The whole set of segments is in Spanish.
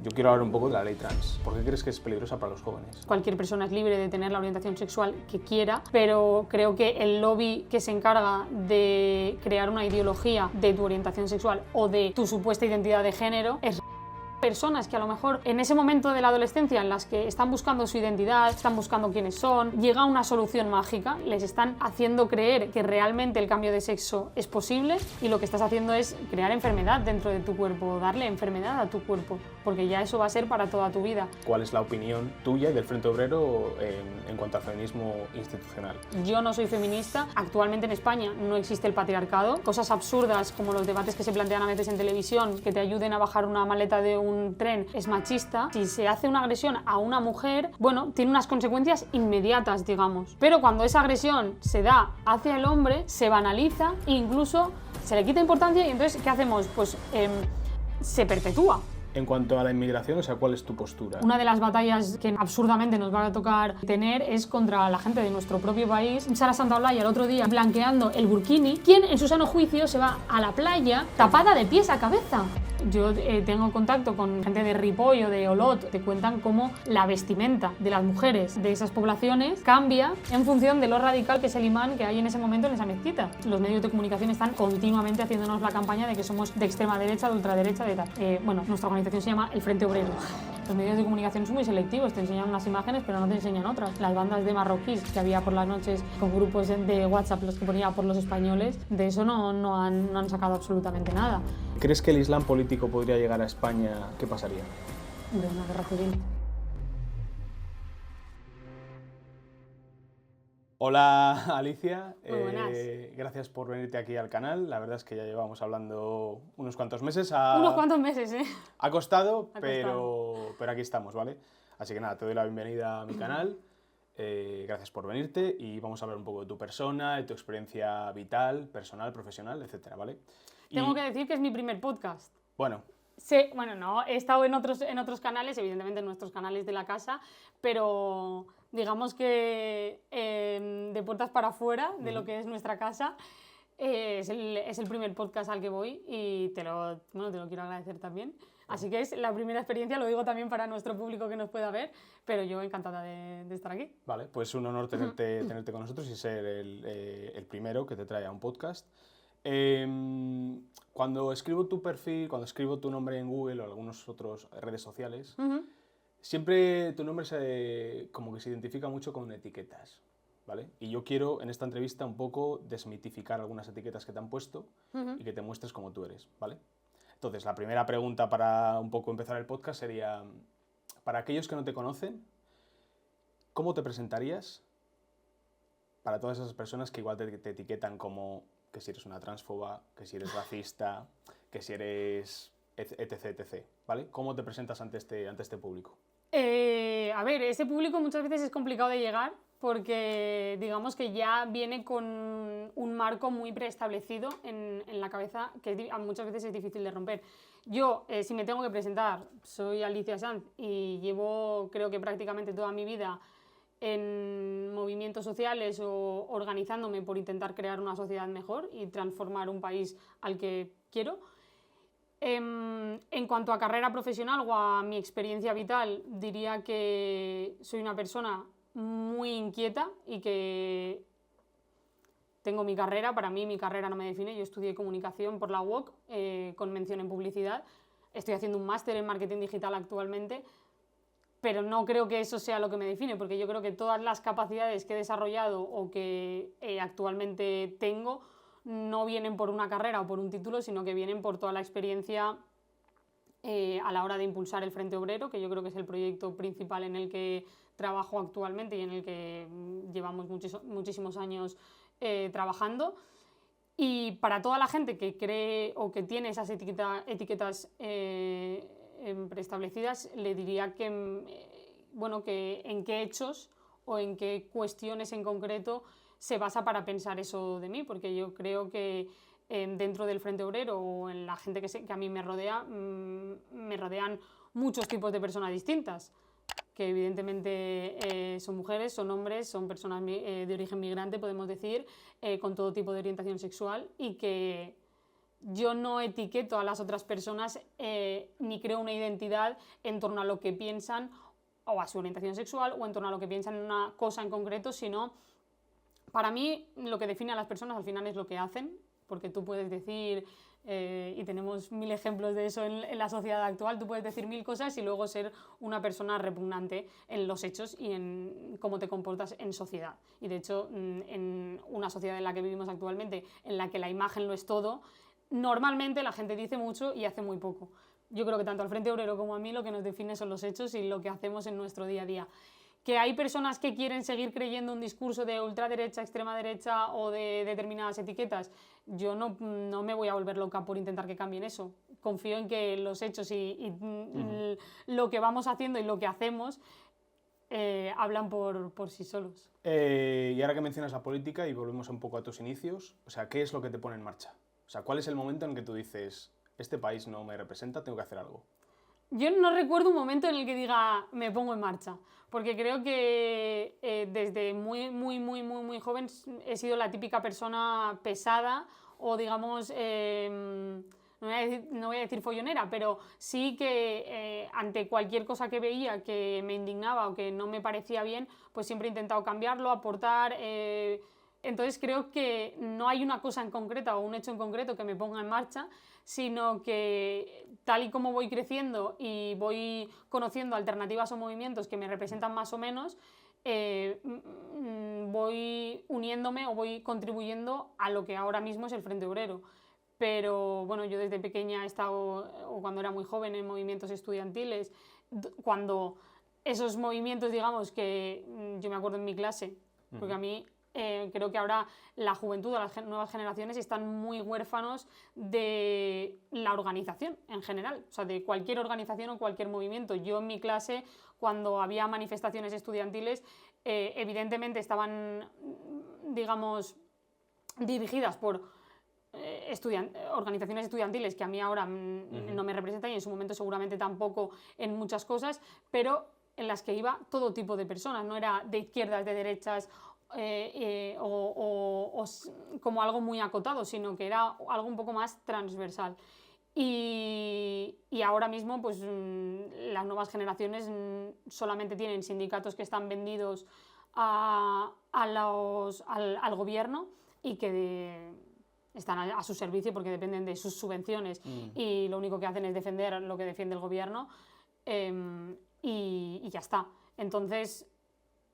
Yo quiero hablar un poco de la ley trans. ¿Por qué crees que es peligrosa para los jóvenes? Cualquier persona es libre de tener la orientación sexual que quiera, pero creo que el lobby que se encarga de crear una ideología de tu orientación sexual o de tu supuesta identidad de género es personas que a lo mejor en ese momento de la adolescencia en las que están buscando su identidad, están buscando quiénes son, llega una solución mágica, les están haciendo creer que realmente el cambio de sexo es posible y lo que estás haciendo es crear enfermedad dentro de tu cuerpo, darle enfermedad a tu cuerpo, porque ya eso va a ser para toda tu vida. ¿Cuál es la opinión tuya y del Frente Obrero en cuanto al feminismo institucional? Yo no soy feminista, actualmente en España no existe el patriarcado, cosas absurdas como los debates que se plantean a veces en televisión, que te ayuden a bajar una maleta de un tren es machista. Si se hace una agresión a una mujer, bueno, tiene unas consecuencias inmediatas, digamos. Pero cuando esa agresión se da hacia el hombre, se banaliza e incluso se le quita importancia y entonces, ¿qué hacemos? Pues se perpetúa. En cuanto a la inmigración, o sea, ¿cuál es tu postura? Una de las batallas que absurdamente nos va a tocar tener es contra la gente de nuestro propio país. Sara Santaolalla el otro día blanqueando el burkini, quien en su sano juicio se va a la playa tapada de pies a cabeza. Yo tengo contacto con gente de Ripoll o de Olot, te cuentan cómo la vestimenta de las mujeres de esas poblaciones cambia en función de lo radical que es el imán que hay en ese momento en esa mezquita. Los medios de comunicación están continuamente haciéndonos la campaña de que somos de extrema derecha, de ultraderecha, de tal. Bueno, nuestra organización se llama el Frente Obrero. Los medios de comunicación son muy selectivos, te enseñan unas imágenes pero no te enseñan otras. Las bandas de marroquíes que había por las noches con grupos de WhatsApp, los que ponía por los españoles, de eso no han sacado absolutamente nada. ¿Crees que el Islam político podría llegar a España? ¿Qué pasaría? De una guerra civil. Hola Alicia, Muy buenas. Gracias por venirte aquí al canal. La verdad es que ya llevamos hablando unos cuantos meses. Unos cuantos meses, ¿eh? Ha costado, pero aquí estamos, ¿vale? Así que nada, te doy la bienvenida a mi canal. Gracias por venirte y vamos a hablar un poco de tu persona, de tu experiencia vital, personal, profesional, etcétera, ¿vale? Tengo que decir que es mi primer podcast. Bueno. Sí, bueno, no, he estado en otros canales, evidentemente en nuestros canales de la casa, pero digamos que de puertas para afuera de lo que es nuestra casa, es el primer podcast al que voy y te lo quiero agradecer también. Así que es la primera experiencia, lo digo también para nuestro público que nos pueda ver, pero yo encantada de estar aquí. Vale, pues un honor tenerte con nosotros y ser el primero que te trae a un podcast. Cuando escribo tu perfil, cuando escribo tu nombre en Google o algunas otras redes sociales, siempre tu nombre como que se identifica mucho con etiquetas, ¿vale? Y yo quiero en esta entrevista un poco desmitificar algunas etiquetas que te han puesto y que te muestres como tú eres, ¿vale? Entonces, la primera pregunta para un poco empezar el podcast sería, para aquellos que no te conocen, ¿cómo te presentarías para todas esas personas que igual te etiquetan como que si eres una transfoba, que si eres racista, que si eres etc, ¿vale? ¿Cómo te presentas ante este público? A ver, ese público muchas veces es complicado de llegar porque digamos que ya viene con un marco muy preestablecido en la cabeza que muchas veces es difícil de romper. Yo, si me tengo que presentar, soy Alicia Sanz y llevo creo que prácticamente toda mi vida en movimientos sociales o organizándome por intentar crear una sociedad mejor y transformar un país al que quiero. En cuanto a carrera profesional o a mi experiencia vital, diría que soy una persona muy inquieta y que tengo mi carrera. Para mí mi carrera no me define. Yo estudié comunicación por la UOC con mención en publicidad. Estoy haciendo un máster en marketing digital actualmente, pero no creo que eso sea lo que me define, porque yo creo que todas las capacidades que he desarrollado o que actualmente tengo no vienen por una carrera o por un título, sino que vienen por toda la experiencia a la hora de impulsar el Frente Obrero, que yo creo que es el proyecto principal en el que trabajo actualmente y en el que llevamos muchísimos años trabajando. Y para toda la gente que cree o que tiene esas etiquetas preestablecidas, le diría que, que en qué hechos o en qué cuestiones en concreto se basa para pensar eso de mí, porque yo creo que dentro del Frente Obrero o en la gente que a mí me rodea, me rodean muchos tipos de personas distintas, que evidentemente son mujeres, son hombres, son personas de origen migrante, podemos decir, con todo tipo de orientación sexual y que yo no etiqueto a las otras personas ni creo una identidad en torno a lo que piensan o a su orientación sexual o en torno a lo que piensan en una cosa en concreto, sino para mí lo que define a las personas al final es lo que hacen, porque tú puedes decir, y tenemos 1000 ejemplos de eso en la sociedad actual, tú puedes decir 1000 cosas y luego ser una persona repugnante en los hechos y en cómo te comportas en sociedad. Y de hecho, en una sociedad en la que vivimos actualmente, en la que la imagen lo es todo, normalmente la gente dice mucho y hace muy poco. Yo creo que tanto al Frente Obrero como a mí lo que nos define son los hechos y lo que hacemos en nuestro día a día. Que hay personas que quieren seguir creyendo un discurso de ultraderecha, extrema derecha o de determinadas etiquetas, yo no me voy a volver loca por intentar que cambien eso. Confío en que los hechos y lo que vamos haciendo y lo que hacemos hablan por sí solos. Y ahora que mencionas la política y volvemos un poco a tus inicios, o sea, ¿qué es lo que te pone en marcha? O sea, ¿cuál es el momento en que tú dices, este país no me representa, tengo que hacer algo? Yo no recuerdo un momento en el que diga, me pongo en marcha, porque creo que desde muy joven he sido la típica persona pesada o, digamos, no voy a decir follonera, pero sí que ante cualquier cosa que veía que me indignaba o que no me parecía bien, pues siempre he intentado cambiarlo, aportar. Entonces creo que no hay una cosa en concreta o un hecho en concreto que me ponga en marcha, sino que tal y como voy creciendo y voy conociendo alternativas o movimientos que me representan más o menos, voy uniéndome o voy contribuyendo a lo que ahora mismo es el Frente Obrero. Pero bueno, yo desde pequeña he estado, o cuando era muy joven, en movimientos estudiantiles, cuando esos movimientos, digamos, que yo me acuerdo en mi clase, porque a mí creo que ahora la juventud o las nuevas generaciones están muy huérfanos de la organización en general, o sea, de cualquier organización o cualquier movimiento. Yo en mi clase, cuando había manifestaciones estudiantiles, evidentemente estaban, digamos, dirigidas por organizaciones estudiantiles que a mí ahora no me representan y en su momento seguramente tampoco en muchas cosas, pero en las que iba todo tipo de personas, no era de izquierdas, de derechas, o como algo muy acotado, sino que era algo un poco más transversal. Y ahora mismo pues las nuevas generaciones solamente tienen sindicatos que están vendidos al gobierno y que están a su servicio porque dependen de sus subvenciones y lo único que hacen es defender lo que defiende el gobierno, y ya está. Entonces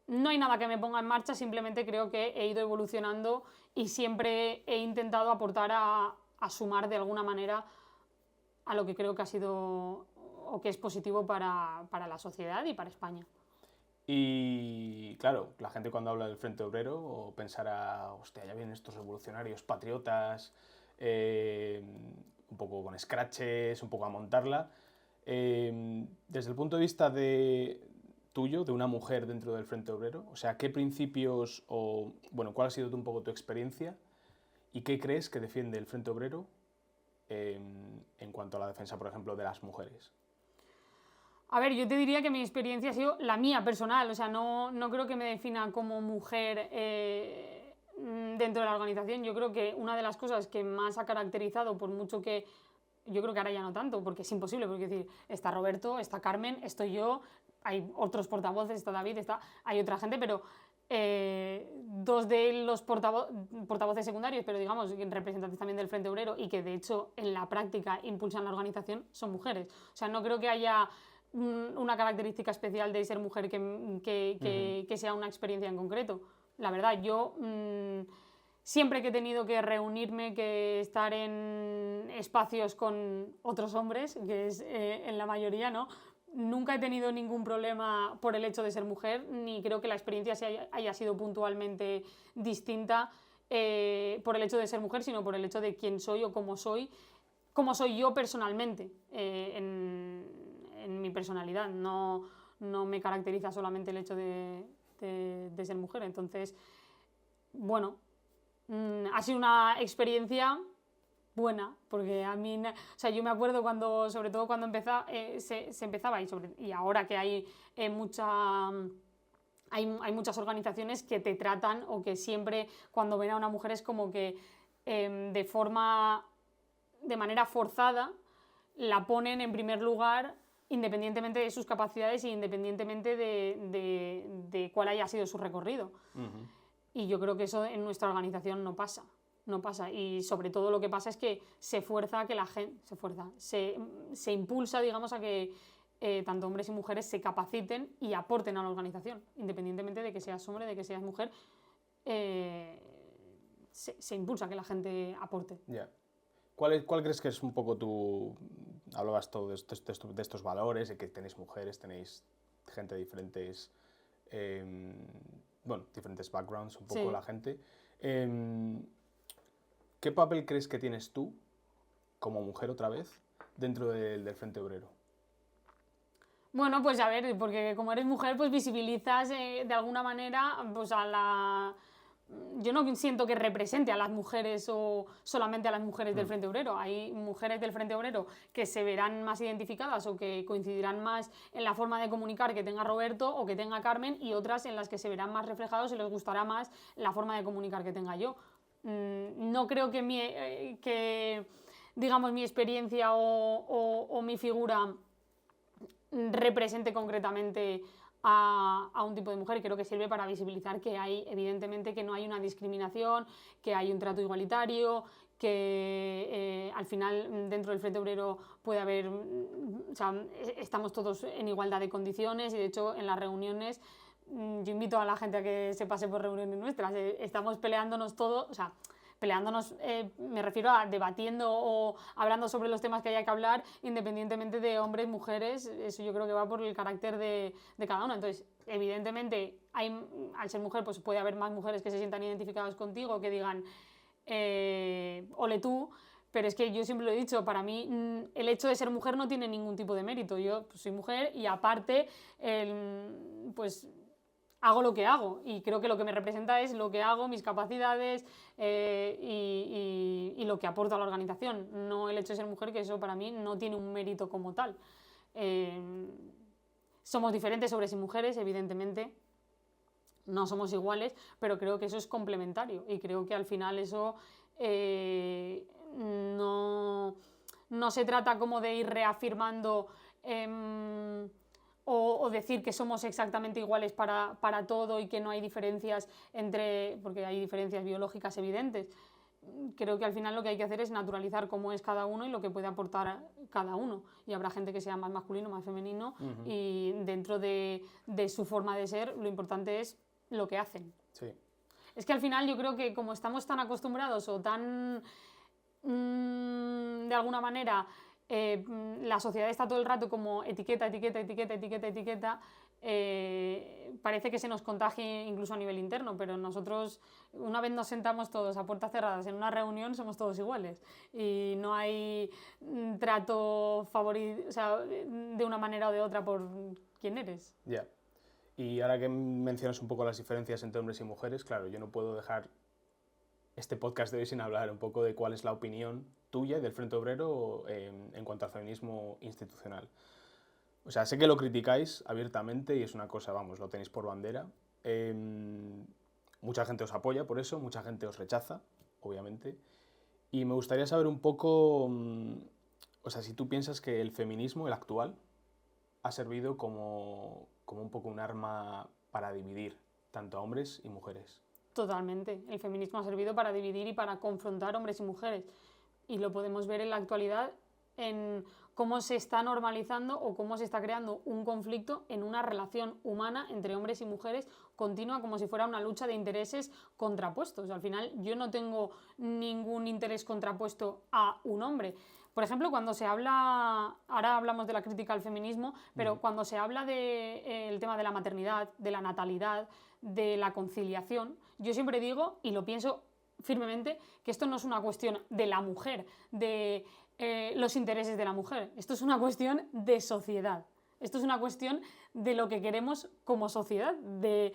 no hay nada que me ponga en marcha, simplemente creo que he ido evolucionando y siempre he intentado aportar a sumar de alguna manera a lo que creo que ha sido o que es positivo para la sociedad y para España. Y claro, la gente cuando habla del Frente Obrero pensará, hostia, ya vienen estos revolucionarios patriotas, un poco con escraches, un poco a montarla. Desde el punto de vista tuyo, de una mujer dentro del Frente Obrero, o sea, ¿qué principios o, bueno, cuál ha sido un poco tu experiencia y qué crees que defiende el Frente Obrero en cuanto a la defensa, por ejemplo, de las mujeres? A ver, yo te diría que mi experiencia ha sido la mía personal, o sea, no creo que me defina como mujer dentro de la organización. Yo creo que una de las cosas que más ha caracterizado, por mucho que yo creo que ahora ya no tanto, porque es imposible, porque es decir, está Roberto, está Carmen, estoy yo, hay otros portavoces, está David, hay otra gente, pero dos de los portavoces secundarios, pero digamos representantes también del Frente Obrero y que de hecho en la práctica impulsan la organización, son mujeres. O sea, no creo que haya una característica especial de ser mujer que sea una experiencia en concreto. La verdad, yo siempre que he tenido que reunirme, que estar en espacios con otros hombres, que es en la mayoría, ¿no? Nunca he tenido ningún problema por el hecho de ser mujer, ni creo que la experiencia haya sido puntualmente distinta por el hecho de ser mujer, sino por el hecho de quién soy o cómo soy yo personalmente, en mi personalidad. No me caracteriza solamente el hecho de ser mujer. Entonces, bueno, ha sido una experiencia buena, porque a mí, o sea, yo me acuerdo sobre todo cuando se empezaba y ahora que hay muchas organizaciones que te tratan o que siempre cuando ven a una mujer es como que de forma de manera forzada la ponen en primer lugar independientemente de sus capacidades e independientemente de cuál haya sido su recorrido. Ujú. Y yo creo que eso en nuestra organización no pasa. No pasa. Y sobre todo lo que pasa es que se fuerza a que la gente... Se impulsa, digamos, a que tanto hombres y mujeres se capaciten y aporten a la organización. Independientemente de que seas hombre, de que seas mujer, se impulsa a que la gente aporte. Ya. ¿Cuál crees que es un poco tu... Hablabas todo de estos valores, de que tenéis mujeres, tenéis gente de diferentes... diferentes backgrounds, un poco Sí. la gente. ¿Qué papel crees que tienes tú, como mujer otra vez, dentro del Frente Obrero? Bueno, pues a ver, porque como eres mujer, pues visibilizas de alguna manera pues a la... Yo no siento que represente a las mujeres o solamente a las mujeres del Frente Obrero. Hay mujeres del Frente Obrero que se verán más identificadas o que coincidirán más en la forma de comunicar que tenga Roberto o que tenga Carmen, y otras en las que se verán más reflejados y les gustará más la forma de comunicar que tenga yo. No creo que digamos, mi experiencia o mi figura represente concretamente a un tipo de mujer. Creo que sirve para visibilizar que hay, evidentemente, que no hay una discriminación, que hay un trato igualitario, que al final dentro del Frente Obrero puede haber, o sea, estamos todos en igualdad de condiciones, y de hecho en las reuniones yo invito a la gente a que se pase por reuniones nuestras. Estamos peleándonos todo, o sea, peleándonos, me refiero a debatiendo o hablando sobre los temas que haya que hablar, independientemente de hombres, mujeres. Eso yo creo que va por el carácter de cada uno. Entonces, evidentemente, al ser mujer, pues puede haber más mujeres que se sientan identificadas contigo, que digan, ole tú. Pero es que yo siempre lo he dicho, para mí el hecho de ser mujer no tiene ningún tipo de mérito. Yo pues, soy mujer y aparte, pues hago lo que hago, y creo que lo que me representa es lo que hago, mis capacidades y lo que aporto a la organización, no el hecho de ser mujer, que eso para mí no tiene un mérito como tal. Somos diferentes hombres y mujeres, evidentemente, no somos iguales, pero creo que eso es complementario, y creo que al final eso no se trata como de ir reafirmando o decir que somos exactamente iguales para todo y que no hay diferencias porque hay diferencias biológicas evidentes. Creo que al final lo que hay que hacer es naturalizar cómo es cada uno y lo que puede aportar cada uno. Y habrá gente que sea más masculino, más femenino, y dentro de su forma de ser, lo importante es lo que hacen. Sí. Es que al final yo creo que como estamos tan acostumbrados o tan, de alguna manera, la sociedad está todo el rato como etiqueta, parece que se nos contagie incluso a nivel interno, pero nosotros, una vez nos sentamos todos a puertas cerradas en una reunión, somos todos iguales y no hay trato o sea, de una manera o de otra por quién eres. Ya. Y ahora que mencionas un poco las diferencias entre hombres y mujeres, claro, yo no puedo dejar este podcast de hoy sin hablar un poco de cuál es la opinión tuya y del Frente Obrero en cuanto al feminismo institucional. O sea, sé que lo criticáis abiertamente y es una cosa, vamos, lo tenéis por bandera. Mucha gente os apoya por eso, mucha gente os rechaza, obviamente. Y me gustaría saber un poco, o sea, si tú piensas que el feminismo, el actual, ha servido como un poco un arma para dividir tanto a hombres y mujeres. Totalmente. El feminismo ha servido para dividir y para confrontar hombres y mujeres. Y lo podemos ver en la actualidad en cómo se está normalizando o cómo se está creando un conflicto en una relación humana entre hombres y mujeres continua, como si fuera una lucha de intereses contrapuestos. Al final yo no tengo ningún interés contrapuesto a un hombre. Por ejemplo, cuando se habla, ahora hablamos de la crítica al feminismo, pero cuando se habla del tema de la maternidad, de la natalidad, de la conciliación, yo siempre digo, y lo pienso firmemente, que esto no es una cuestión de la mujer, de los intereses de la mujer. Esto es una cuestión de sociedad. Esto es una cuestión de lo que queremos como sociedad, de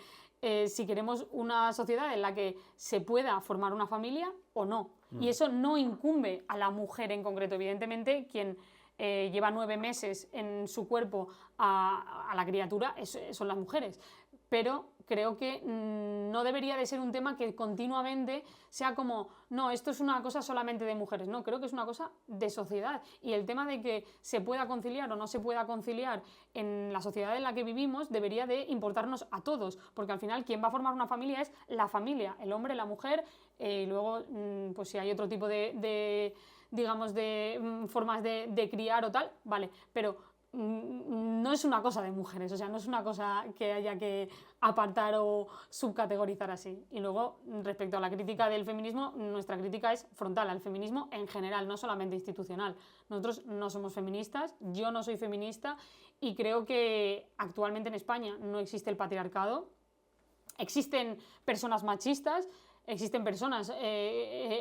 si queremos una sociedad en la que se pueda formar una familia o no. Y eso no incumbe a la mujer en concreto. Evidentemente, quien lleva 9 meses en su cuerpo a la criatura son las mujeres. pero creo que no debería de ser un tema que continuamente sea como, no, esto es una cosa solamente de mujeres, no, creo que es una cosa de sociedad. Y el tema de que se pueda conciliar o no se pueda conciliar en la sociedad en la que vivimos debería de importarnos a todos, porque al final quien va a formar una familia es la familia, el hombre, la mujer, y luego pues si hay otro tipo digamos, de formas de criar o tal, vale, pero no es una cosa de mujeres, o sea, no es una cosa que haya que apartar o subcategorizar así. Y luego, respecto a la crítica del feminismo, nuestra crítica es frontal al feminismo en general, no solamente institucional. Nosotros no somos feministas, yo no soy feminista y creo que actualmente en España no existe el patriarcado, existen personas machistas, existen personas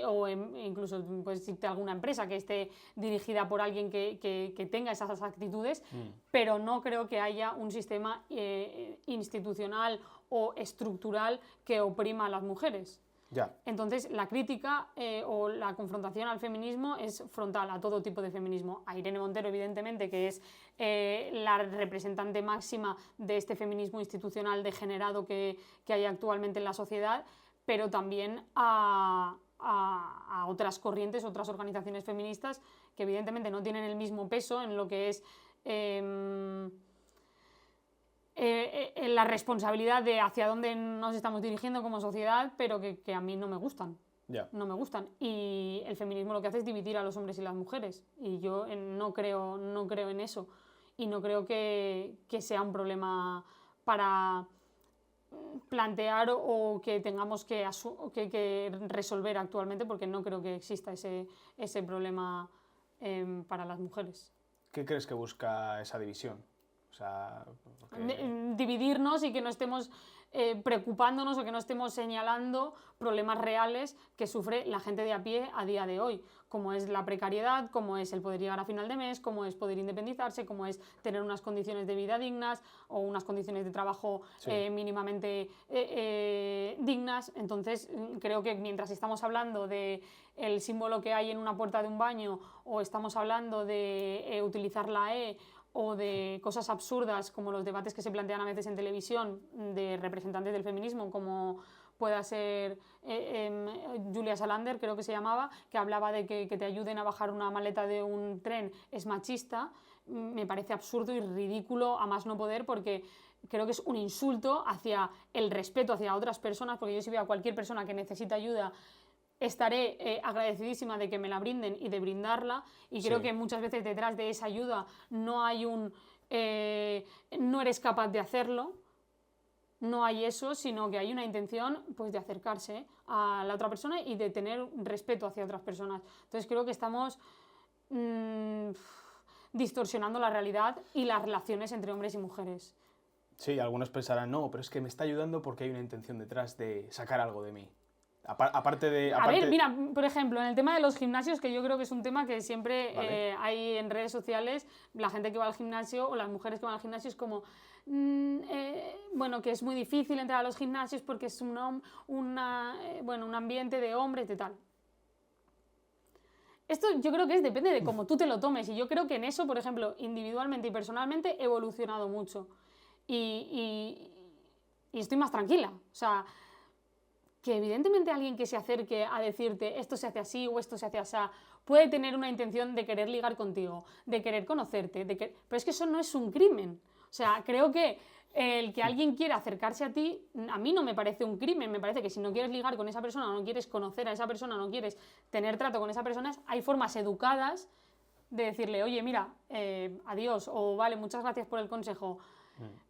o incluso puedes decirte alguna empresa que esté dirigida por alguien que tenga esas actitudes, pero no creo que haya un sistema institucional o estructural que oprima a las mujeres. Ya. Entonces, la crítica o la confrontación al feminismo es frontal a todo tipo de feminismo. A Irene Montero, evidentemente, que es la representante máxima de este feminismo institucional degenerado que hay actualmente en la sociedad, pero también a otras corrientes, otras organizaciones feministas que evidentemente no tienen el mismo peso en lo que es la responsabilidad de hacia dónde nos estamos dirigiendo como sociedad, pero que a mí no me gustan. Yeah. No me gustan. Y el feminismo lo que hace es dividir a los hombres y las mujeres. Y yo no creo en eso. Y no creo que sea un problema para plantear o que tengamos que resolver actualmente, porque no creo que exista ese problema para las mujeres. ¿Qué crees que busca esa división? O sea, dividirnos y que no estemos preocupándonos o que no estemos señalando problemas reales que sufre la gente de a pie a día de hoy, como es la precariedad, como es el poder llegar a final de mes, como es poder independizarse, como es tener unas condiciones de vida dignas o unas condiciones de trabajo mínimamente dignas. Entonces creo que mientras estamos hablando de el símbolo que hay en una puerta de un baño o estamos hablando de utilizar la E o de cosas absurdas como los debates que se plantean a veces en televisión de representantes del feminismo, como pueda ser Julia Salander, creo que se llamaba, que hablaba de que te ayuden a bajar una maleta de un tren es machista, me parece absurdo y ridículo a más no poder, porque creo que es un insulto hacia el respeto hacia otras personas, porque yo si veo a cualquier persona que necesita ayuda estaré agradecidísima de que me la brinden y de brindarla, y creo que muchas veces detrás de esa ayuda no hay no eres capaz de hacerlo, no hay eso, sino que hay una intención pues de acercarse a la otra persona y de tener respeto hacia otras personas. Entonces creo que estamos distorsionando la realidad y las relaciones entre hombres y mujeres. Sí, algunos pensarán, no, pero es que me está ayudando porque hay una intención detrás de sacar algo de mí. Aparte de... A ver, mira, por ejemplo, en el tema de los gimnasios, que yo creo que es un tema que siempre hay en redes sociales, la gente que va al gimnasio o las mujeres que van al gimnasio es como, bueno, que es muy difícil entrar a los gimnasios porque es un ambiente de hombres y tal. Esto yo creo que depende de cómo tú te lo tomes, y yo creo que en eso, por ejemplo, individualmente y personalmente he evolucionado mucho y estoy más tranquila. O sea, que evidentemente alguien que se acerque a decirte esto se hace así o esto se hace así puede tener una intención de querer ligar contigo, de querer conocerte, pero es que eso no es un crimen. O sea, creo que el que alguien quiera acercarse a ti, a mí no me parece un crimen, me parece que si no quieres ligar con esa persona, no quieres conocer a esa persona, no quieres tener trato con esa persona, hay formas educadas de decirle, oye, mira, adiós, o vale, muchas gracias por el consejo.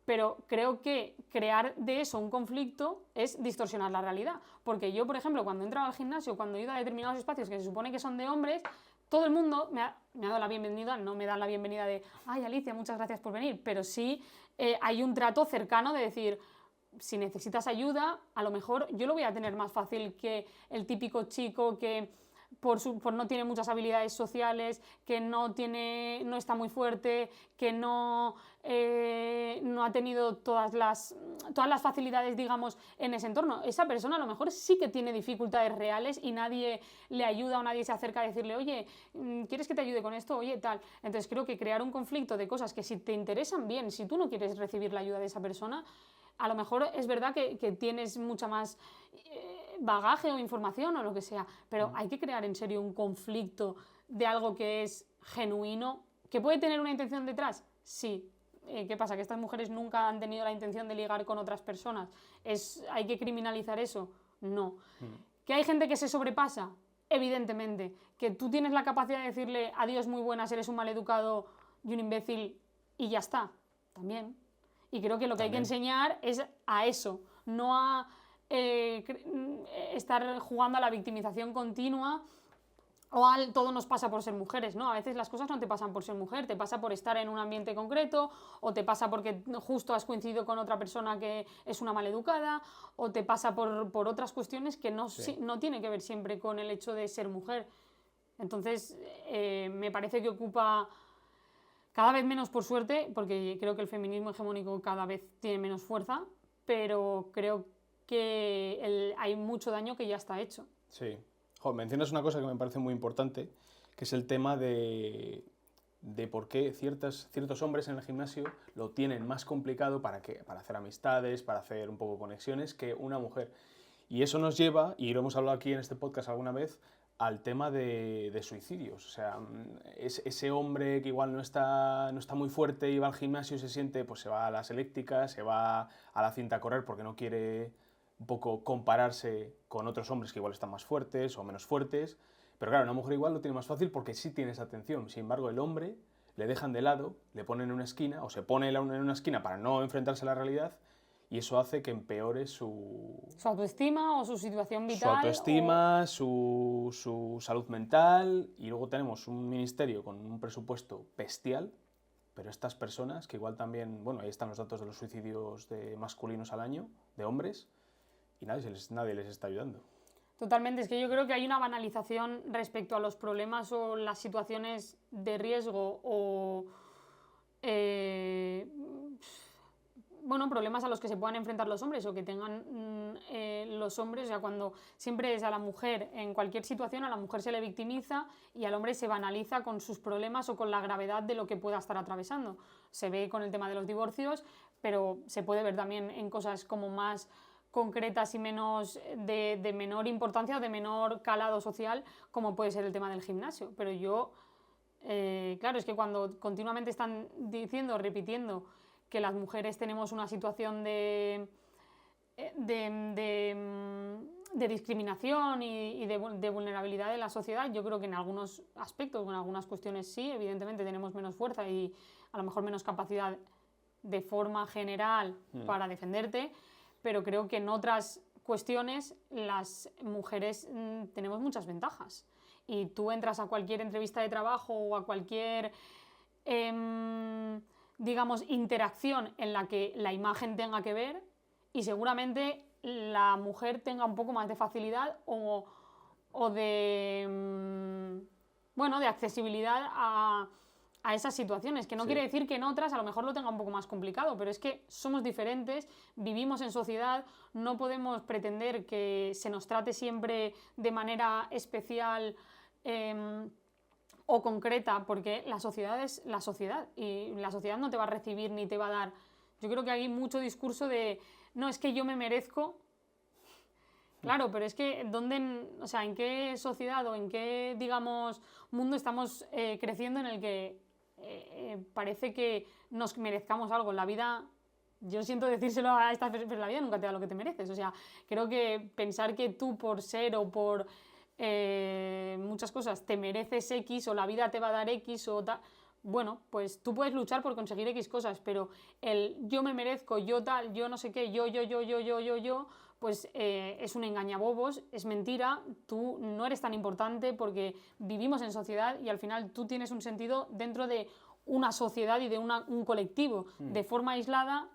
Pero creo que crear de eso un conflicto es distorsionar la realidad, porque yo, por ejemplo, cuando he entrado al gimnasio, cuando he ido a determinados espacios que se supone que son de hombres, todo el mundo me ha dado la bienvenida, no me da la bienvenida de ay, Alicia, muchas gracias por venir, pero sí hay un trato cercano de decir, si necesitas ayuda, a lo mejor yo lo voy a tener más fácil que el típico chico que por no tiene muchas habilidades sociales, que no está muy fuerte, que no ha tenido todas las facilidades, digamos, en ese entorno. Esa persona a lo mejor sí que tiene dificultades reales y nadie le ayuda o nadie se acerca a decirle, oye, ¿quieres que te ayude con esto? Oye, tal. Entonces creo que crear un conflicto de cosas que si te interesan bien, si tú no quieres recibir la ayuda de esa persona, a lo mejor es verdad que tienes mucha más bagaje o información o lo que sea, pero hay que crear en serio un conflicto de algo que es genuino, que puede tener una intención detrás, sí. ¿Qué pasa? ¿Que estas mujeres nunca han tenido la intención de ligar con otras personas? ¿Hay que criminalizar eso? No. ¿Que hay gente que se sobrepasa? Evidentemente. ¿Que tú tienes la capacidad de decirle adiós muy buenas, eres un maleducado y un imbécil y ya está? También. Y creo que lo que hay que enseñar es a eso, no a estar jugando a la victimización continua o al todo nos pasa por ser mujeres, ¿no? A veces las cosas no te pasan por ser mujer, te pasa por estar en un ambiente concreto, o te pasa porque justo has coincidido con otra persona que es una maleducada, o te pasa por otras cuestiones que no tiene que ver siempre con el hecho de ser mujer. Entonces, me parece que ocupa cada vez menos, por suerte, porque creo que el feminismo hegemónico cada vez tiene menos fuerza, pero creo que hay mucho daño que ya está hecho. Sí. Mencionas una cosa que me parece muy importante, que es el tema de por qué ciertos hombres en el gimnasio lo tienen más complicado para hacer amistades, para hacer un poco conexiones, que una mujer. Y eso nos lleva, y lo hemos hablado aquí en este podcast alguna vez, al tema de suicidios. O sea, ese hombre que igual no está muy fuerte y va al gimnasio y se va a las elípticas, se va a la cinta a correr porque no quiere un poco compararse con otros hombres que igual están más fuertes o menos fuertes, pero claro, una mujer igual lo tiene más fácil porque sí tiene esa atención. Sin embargo, el hombre le dejan de lado, le ponen en una esquina o se pone en una esquina para no enfrentarse a la realidad, y eso hace que empeore su autoestima o su situación vital. Su autoestima, su salud mental, y luego tenemos un ministerio con un presupuesto bestial, pero estas personas que igual también, bueno, ahí están los datos de los suicidios masculinos al año, de hombres, y nadie les está ayudando. Totalmente, es que yo creo que hay una banalización respecto a los problemas o las situaciones de riesgo o problemas a los que se puedan enfrentar los hombres o que tengan los hombres. O sea, cuando siempre es a la mujer, en cualquier situación a la mujer se le victimiza y al hombre se banaliza con sus problemas o con la gravedad de lo que pueda estar atravesando. Se ve con el tema de los divorcios, pero se puede ver también en cosas como más concretas y menos de menor importancia o de menor calado social, como puede ser el tema del gimnasio. Pero claro, es que cuando continuamente están repitiendo que las mujeres tenemos una situación de discriminación y de vulnerabilidad de la sociedad, yo creo que en algunos aspectos, en algunas cuestiones sí, evidentemente tenemos menos fuerza y a lo mejor menos capacidad de forma general para defenderte, pero creo que en otras cuestiones las mujeres tenemos muchas ventajas. Y tú entras a cualquier entrevista de trabajo o a cualquier, digamos, interacción en la que la imagen tenga que ver y seguramente la mujer tenga un poco más de facilidad o de accesibilidad a esas situaciones, que no quiere decir que en otras a lo mejor lo tenga un poco más complicado, pero es que somos diferentes, vivimos en sociedad, no podemos pretender que se nos trate siempre de manera especial o concreta, porque la sociedad es la sociedad y la sociedad no te va a recibir ni te va a dar. Yo creo que hay mucho discurso de no, es que yo me merezco. Claro, pero es que ¿en qué sociedad o en qué, digamos, mundo estamos creciendo en el que parece que nos merezcamos algo? En la vida, yo siento decírselo a estas personas, pero la vida nunca te da lo que te mereces. O sea, creo que pensar que tú por ser o por muchas cosas te mereces X o la vida te va a dar X o tal... Bueno, pues tú puedes luchar por conseguir X cosas, pero el yo me merezco, yo tal, yo no sé qué, yo, pues es un engañabobos, es mentira, tú no eres tan importante porque vivimos en sociedad y al final tú tienes un sentido dentro de una sociedad y de un colectivo. De forma aislada,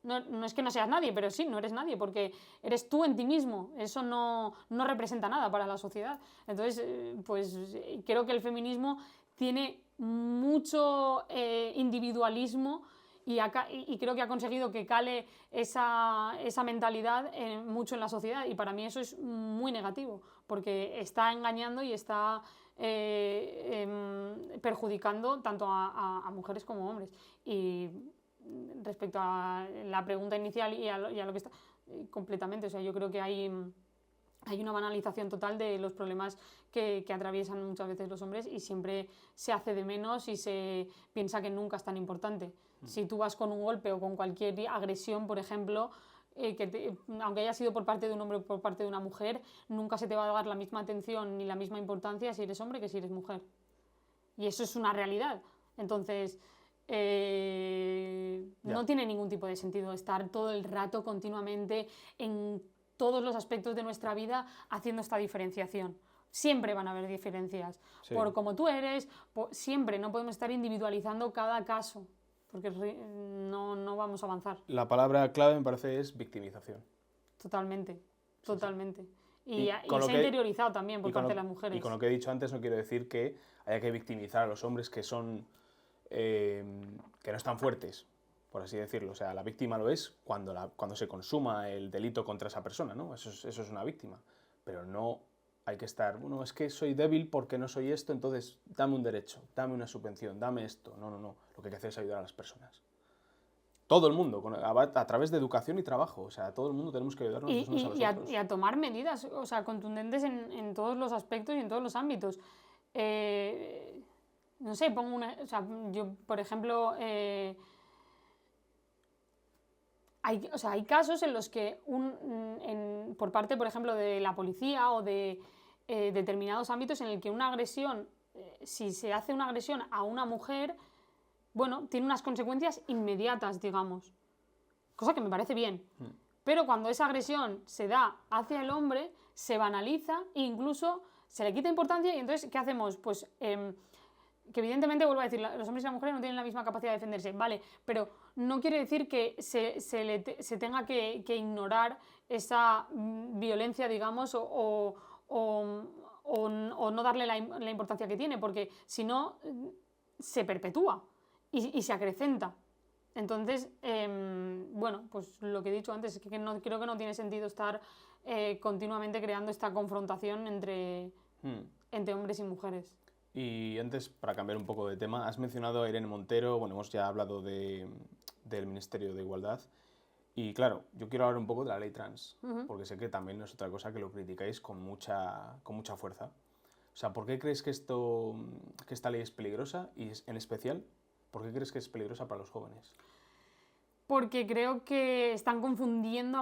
no es que no seas nadie, pero sí, no eres nadie porque eres tú en ti mismo, eso no representa nada para la sociedad. Entonces, pues creo que el feminismo tiene mucho individualismo y creo que ha conseguido que cale esa mentalidad mucho en la sociedad, y para mí eso es muy negativo porque está engañando y está perjudicando tanto a mujeres como a hombres, y respecto a la pregunta inicial y a lo que está completamente. O sea, yo creo que hay una banalización total de los problemas que atraviesan muchas veces los hombres y siempre se hace de menos y se piensa que nunca es tan importante. Si tú vas con un golpe o con cualquier agresión, por ejemplo, aunque haya sido por parte de un hombre o por parte de una mujer, nunca se te va a dar la misma atención ni la misma importancia si eres hombre que si eres mujer. Y eso es una realidad. Entonces, no tiene ningún tipo de sentido estar todo el rato continuamente en todos los aspectos de nuestra vida haciendo esta diferenciación. Siempre van a haber diferencias. Sí. Por cómo tú eres, siempre no podemos estar individualizando cada caso, porque no vamos a avanzar. La palabra clave me parece es victimización. Totalmente, totalmente. Sí. Y se ha interiorizado también por parte de las mujeres. Y con lo que he dicho antes no quiero decir que haya que victimizar a los hombres que son que no están fuertes, por así decirlo. O sea, la víctima lo es cuando se consuma el delito contra esa persona, ¿no? Eso es una víctima. Pero no hay que estar, bueno, es que soy débil porque no soy esto, entonces dame un derecho, dame una subvención, dame esto. No. Lo que hay que hacer es ayudar a las personas. Todo el mundo, a través de educación y trabajo. O sea, todo el mundo tenemos que ayudarnos los unos a los otros. Y a tomar medidas, o sea, contundentes en todos los aspectos y en todos los ámbitos. No sé, o sea, yo, por ejemplo, hay casos en los que por parte, por ejemplo, de la policía o de determinados ámbitos en el que una agresión, si se hace una agresión a una mujer, bueno, tiene unas consecuencias inmediatas, digamos. Cosa que me parece bien. Pero cuando esa agresión se da hacia el hombre, se banaliza e incluso se le quita importancia y entonces, ¿qué hacemos? Pues que evidentemente, vuelvo a decir, los hombres y las mujeres no tienen la misma capacidad de defenderse, vale, pero no quiere decir que se tenga que ignorar esa violencia, digamos, o no darle la importancia que tiene, porque si no, se perpetúa y se acrecenta. Entonces, bueno, pues lo que he dicho antes, es que creo que no tiene sentido estar continuamente creando esta confrontación entre hombres y mujeres. Y antes, para cambiar un poco de tema, has mencionado a Irene Montero, bueno, hemos ya hablado del Ministerio de Igualdad, y claro, yo quiero hablar un poco de la ley trans, porque sé que también es otra cosa que lo criticáis con mucha fuerza. O sea, ¿por qué crees que esta ley es peligrosa? Y en especial, ¿por qué crees que es peligrosa para los jóvenes? Porque creo que están confundiendo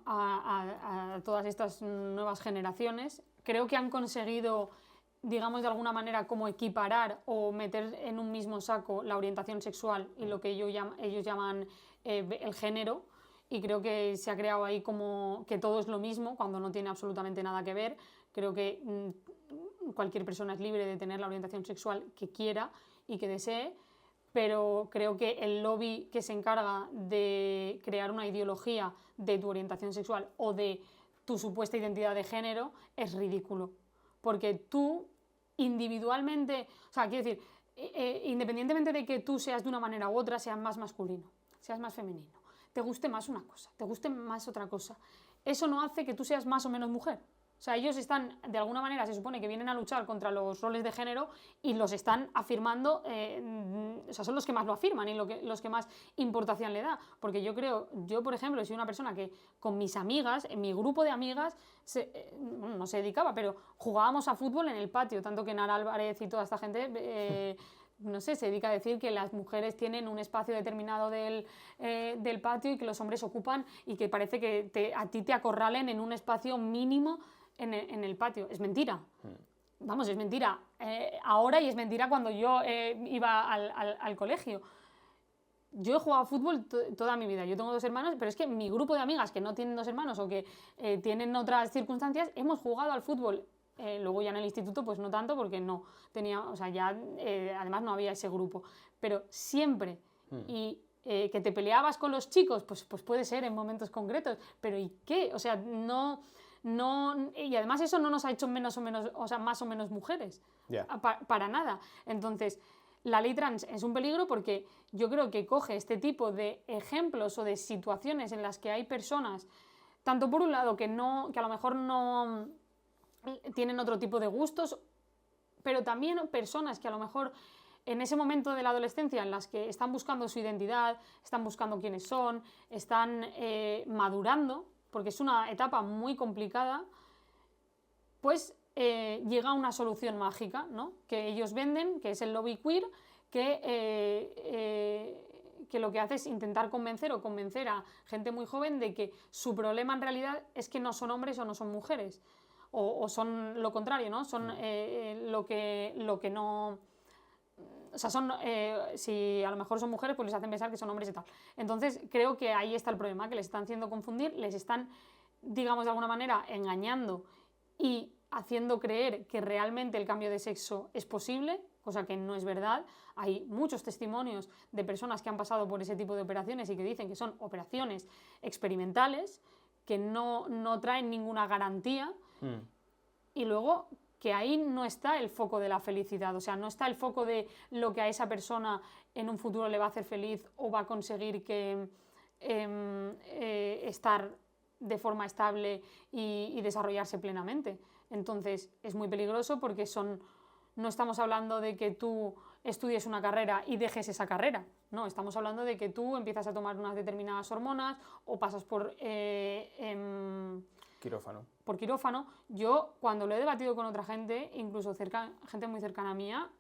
a todas estas nuevas generaciones. Creo que han conseguido, digamos, de alguna manera como equiparar o meter en un mismo saco la orientación sexual y lo que ellos llaman el género, y creo que se ha creado ahí como que todo es lo mismo cuando no tiene absolutamente nada que ver. Creo que cualquier persona es libre de tener la orientación sexual que quiera y que desee, pero creo que el lobby que se encarga de crear una ideología de tu orientación sexual o de tu supuesta identidad de género es ridículo. Porque tú individualmente, o sea, quiero decir, independientemente de que tú seas de una manera u otra, seas más masculino, seas más femenino, te guste más una cosa, te guste más otra cosa, eso no hace que tú seas más o menos mujer. O sea, ellos están, de alguna manera, se supone que vienen a luchar contra los roles de género y los están afirmando, o sea, son los que más lo afirman y los que más importancia le da. Porque yo, por ejemplo, soy una persona que con mis amigas, en mi grupo de amigas, no se dedicaba, pero jugábamos a fútbol en el patio, tanto que Nara Álvarez y toda esta gente... no sé, se dedica a decir que las mujeres tienen un espacio determinado del patio y que los hombres ocupan y que parece que a ti te acorralen en un espacio mínimo en el patio. Es mentira. Vamos, es mentira. Ahora, y es mentira cuando yo iba al colegio. Yo he jugado a fútbol toda mi vida. Yo tengo 2 hermanos, pero es que mi grupo de amigas que no tienen 2 hermanos o que tienen otras circunstancias, hemos jugado al fútbol. Luego ya en el instituto pues no tanto porque no tenía, o sea, ya además no había ese grupo, pero siempre. Y que te peleabas con los chicos, pues puede ser en momentos concretos, pero ¿y qué? O sea, no, y además eso no nos ha hecho menos o menos, o sea, más o menos mujeres, para nada. Entonces, la ley trans es un peligro porque yo creo que coge este tipo de ejemplos o de situaciones en las que hay personas, tanto por un lado que a lo mejor no tienen otro tipo de gustos, pero también personas que a lo mejor en ese momento de la adolescencia en las que están buscando su identidad, están buscando quiénes son, están madurando, porque es una etapa muy complicada, pues llega una solución mágica, ¿no? Que ellos venden, que es el lobby queer, que lo que hace es intentar convencer a gente muy joven de que su problema en realidad es que no son hombres o no son mujeres, o son lo contrario, ¿no? Son lo que no... O sea, si a lo mejor son mujeres, pues les hacen pensar que son hombres y tal. Entonces, creo que ahí está el problema, que les están haciendo confundir, les están, digamos, de alguna manera engañando y haciendo creer que realmente el cambio de sexo es posible, cosa que no es verdad. Hay muchos testimonios de personas que han pasado por ese tipo de operaciones y que dicen que son operaciones experimentales, que no traen ninguna garantía. Y luego que ahí no está el foco de la felicidad, o sea, no está el foco de lo que a esa persona en un futuro le va a hacer feliz o va a conseguir que estar de forma estable y desarrollarse plenamente. Entonces es muy peligroso porque no estamos hablando de que tú estudies una carrera y dejes esa carrera, no, estamos hablando de que tú empiezas a tomar unas determinadas hormonas o pasas por quirófano. Yo, cuando lo he debatido con otra gente, incluso gente muy cercana a mía,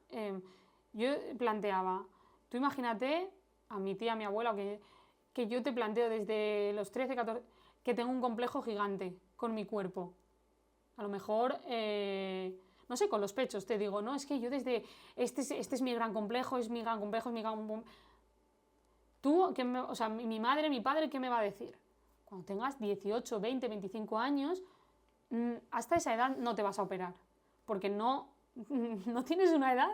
yo planteaba, tú imagínate, a mi tía, a mi abuela, que yo te planteo desde los 13, 14, que tengo un complejo gigante con mi cuerpo. A lo mejor, no sé, con los pechos te digo, no, es que yo desde, este es mi gran complejo, es mi gran complejo, es mi gran... Tú, o sea, mi madre, mi padre, ¿qué me va a decir? Cuando tengas 18, 20, 25 años, hasta esa edad no te vas a operar, porque no tienes una edad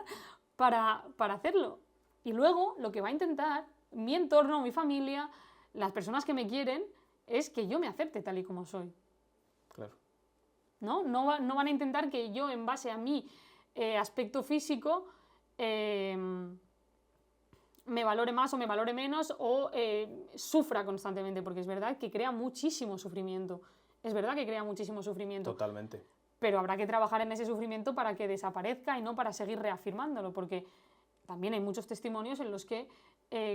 para hacerlo. Y luego lo que va a intentar mi entorno, mi familia, las personas que me quieren, es que yo me acepte tal y como soy. Claro. No van a intentar que yo, en base a mi aspecto físico, me valore más o me valore menos o sufra constantemente, porque es verdad que crea muchísimo sufrimiento. Es verdad que crea muchísimo sufrimiento. Totalmente. Pero habrá que trabajar en ese sufrimiento para que desaparezca y no para seguir reafirmándolo, porque también hay muchos testimonios en los que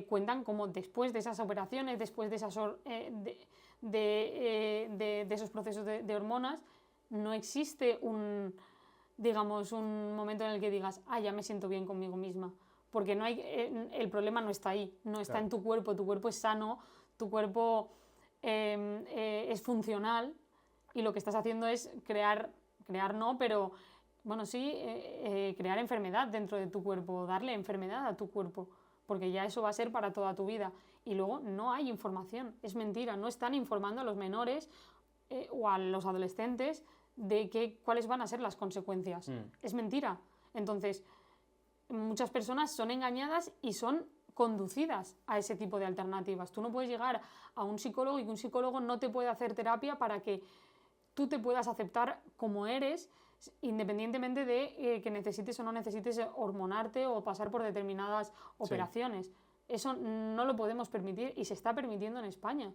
cuentan cómo después de esas operaciones, después de esos procesos de hormonas, no existe un momento en el que digas, ya me siento bien conmigo misma. Porque el problema no está ahí, no está en tu cuerpo es sano, tu cuerpo es funcional y lo que estás haciendo es crear no, pero bueno, sí, crear enfermedad dentro de tu cuerpo, darle enfermedad a tu cuerpo, porque ya eso va a ser para toda tu vida. Y luego no hay información, es mentira, no están informando a los menores o a los adolescentes de cuáles van a ser las consecuencias. Es mentira. Entonces, muchas personas son engañadas y son conducidas a ese tipo de alternativas. Tú no puedes llegar a un psicólogo y que un psicólogo no te puede hacer terapia para que tú te puedas aceptar como eres, independientemente de que necesites o no necesites hormonarte o pasar por determinadas operaciones. Sí. Eso no lo podemos permitir y se está permitiendo en España.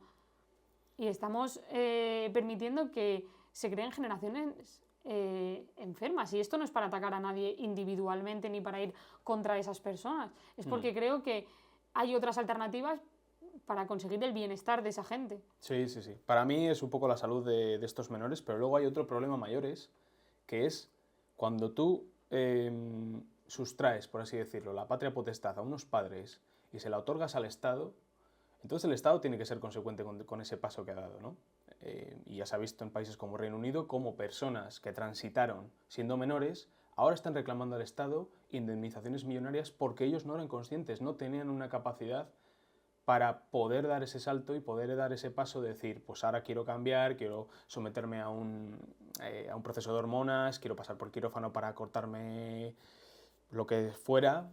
Y estamos permitiendo que se creen generaciones enfermas. Y esto no es para atacar a nadie individualmente ni para ir contra esas personas. Es porque creo que hay otras alternativas para conseguir el bienestar de esa gente. Sí. Para mí es un poco la salud de estos menores, pero luego hay otro problema mayor, que es cuando tú sustraes, por así decirlo, la patria potestad a unos padres y se la otorgas al Estado, entonces el Estado tiene que ser consecuente con ese paso que ha dado, ¿no? Y ya se ha visto en países como Reino Unido cómo personas que transitaron siendo menores ahora están reclamando al Estado indemnizaciones millonarias porque ellos no eran conscientes, no tenían una capacidad para poder dar ese salto y poder dar ese paso de decir, pues ahora quiero cambiar, quiero someterme a un proceso de hormonas, quiero pasar por quirófano para cortarme lo que fuera.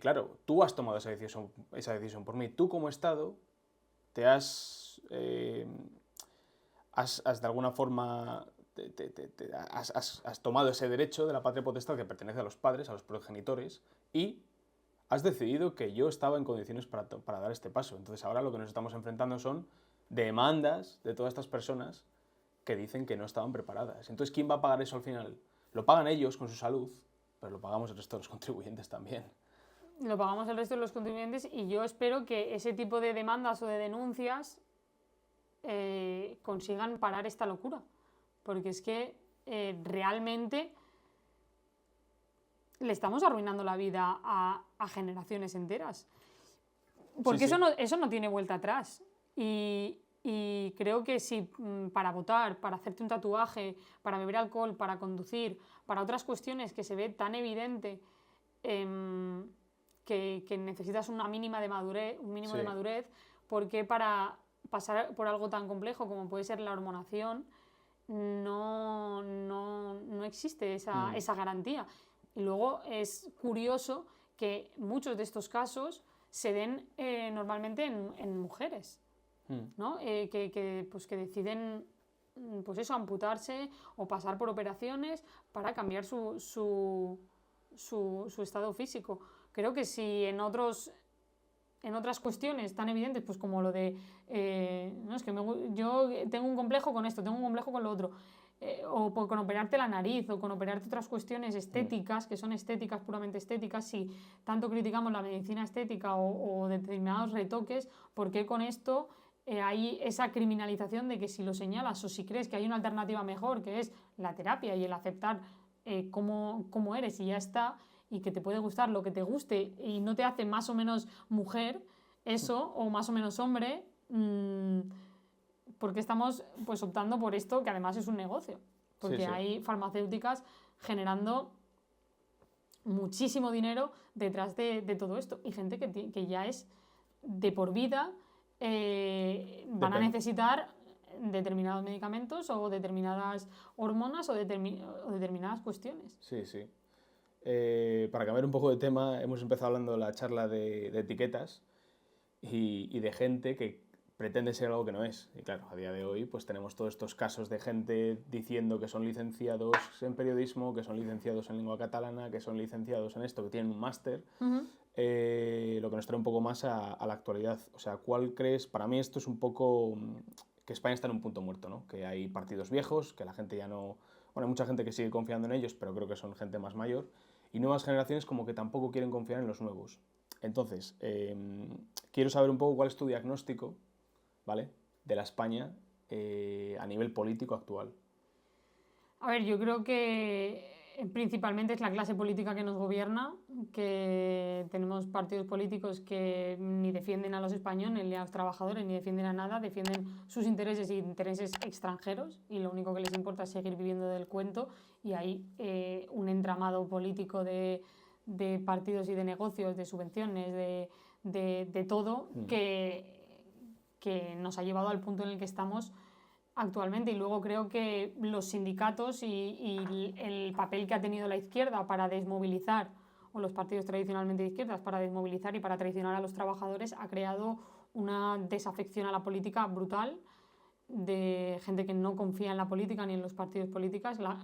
Claro, tú has tomado esa decisión por mí. Tú como Estado te has de alguna forma has tomado ese derecho de la patria potestad que pertenece a los padres, a los progenitores, y has decidido que yo estaba en condiciones para dar este paso. Entonces ahora lo que nos estamos enfrentando son demandas de todas estas personas que dicen que no estaban preparadas. Entonces, ¿quién va a pagar eso al final? Lo pagan ellos con su salud, pero lo pagamos el resto de los contribuyentes también. Lo pagamos el resto de los contribuyentes y yo espero que ese tipo de demandas o de denuncias consigan parar esta locura. Porque es que realmente le estamos arruinando la vida a generaciones enteras. Porque Sí, sí. Eso no tiene vuelta atrás. Y creo que si para votar, para hacerte un tatuaje, para beber alcohol, para conducir, para otras cuestiones que se ve tan evidente que necesitas una mínima de madurez, un mínimo Sí. de madurez, porque para pasar por algo tan complejo como puede ser la hormonación, no existe esa garantía. Y luego es curioso que muchos de estos casos se den normalmente en mujeres, ¿no? Pues que deciden pues eso, amputarse o pasar por operaciones para cambiar su estado físico. Creo que si en otras cuestiones tan evidentes, pues como lo de no, es que yo tengo un complejo con esto, tengo un complejo con lo otro, o con operarte la nariz o con operarte otras cuestiones estéticas, que son estéticas, puramente estéticas, si tanto criticamos la medicina estética o determinados retoques, ¿por qué con esto hay esa criminalización de que si lo señalas o si crees que hay una alternativa mejor, que es la terapia y el aceptar cómo eres y ya está, y que te puede gustar lo que te guste y no te hace más o menos mujer eso, o más o menos hombre, porque estamos pues optando por esto, que además es un negocio, porque Sí. hay farmacéuticas generando muchísimo dinero detrás de todo esto, y gente que ya es de por vida, van a necesitar determinados medicamentos o determinadas hormonas o determinadas cuestiones. Sí, sí. Para cambiar un poco de tema, hemos empezado hablando de la charla de etiquetas y de gente que pretende ser algo que no es. Y claro, a día de hoy pues tenemos todos estos casos de gente diciendo que son licenciados en periodismo, que son licenciados en lengua catalana, que son licenciados en esto, que tienen un máster. Lo que nos trae un poco más a la actualidad. O sea, ¿cuál crees? Para mí esto es un poco que España está en un punto muerto, ¿no? Que hay partidos viejos, que la gente ya no... Bueno, hay mucha gente que sigue confiando en ellos, pero creo que son gente más mayor. Y nuevas generaciones como que tampoco quieren confiar en los nuevos. Entonces, quiero saber un poco cuál es tu diagnóstico, ¿vale?, de la España a nivel político actual. A ver, yo creo que principalmente es la clase política que nos gobierna, que tenemos partidos políticos que ni defienden a los españoles, ni a los trabajadores, ni defienden a nada, defienden sus intereses e intereses extranjeros, y lo único que les importa es seguir viviendo del cuento, y hay un entramado político de partidos y de negocios, de subvenciones, de todo, que nos ha llevado al punto en el que estamos actualmente. Y luego creo que los sindicatos y el papel que ha tenido la izquierda para desmovilizar, o los partidos tradicionalmente de izquierdas, para desmovilizar y para traicionar a los trabajadores, ha creado una desafección a la política brutal, de gente que no confía en la política ni en los partidos políticos. La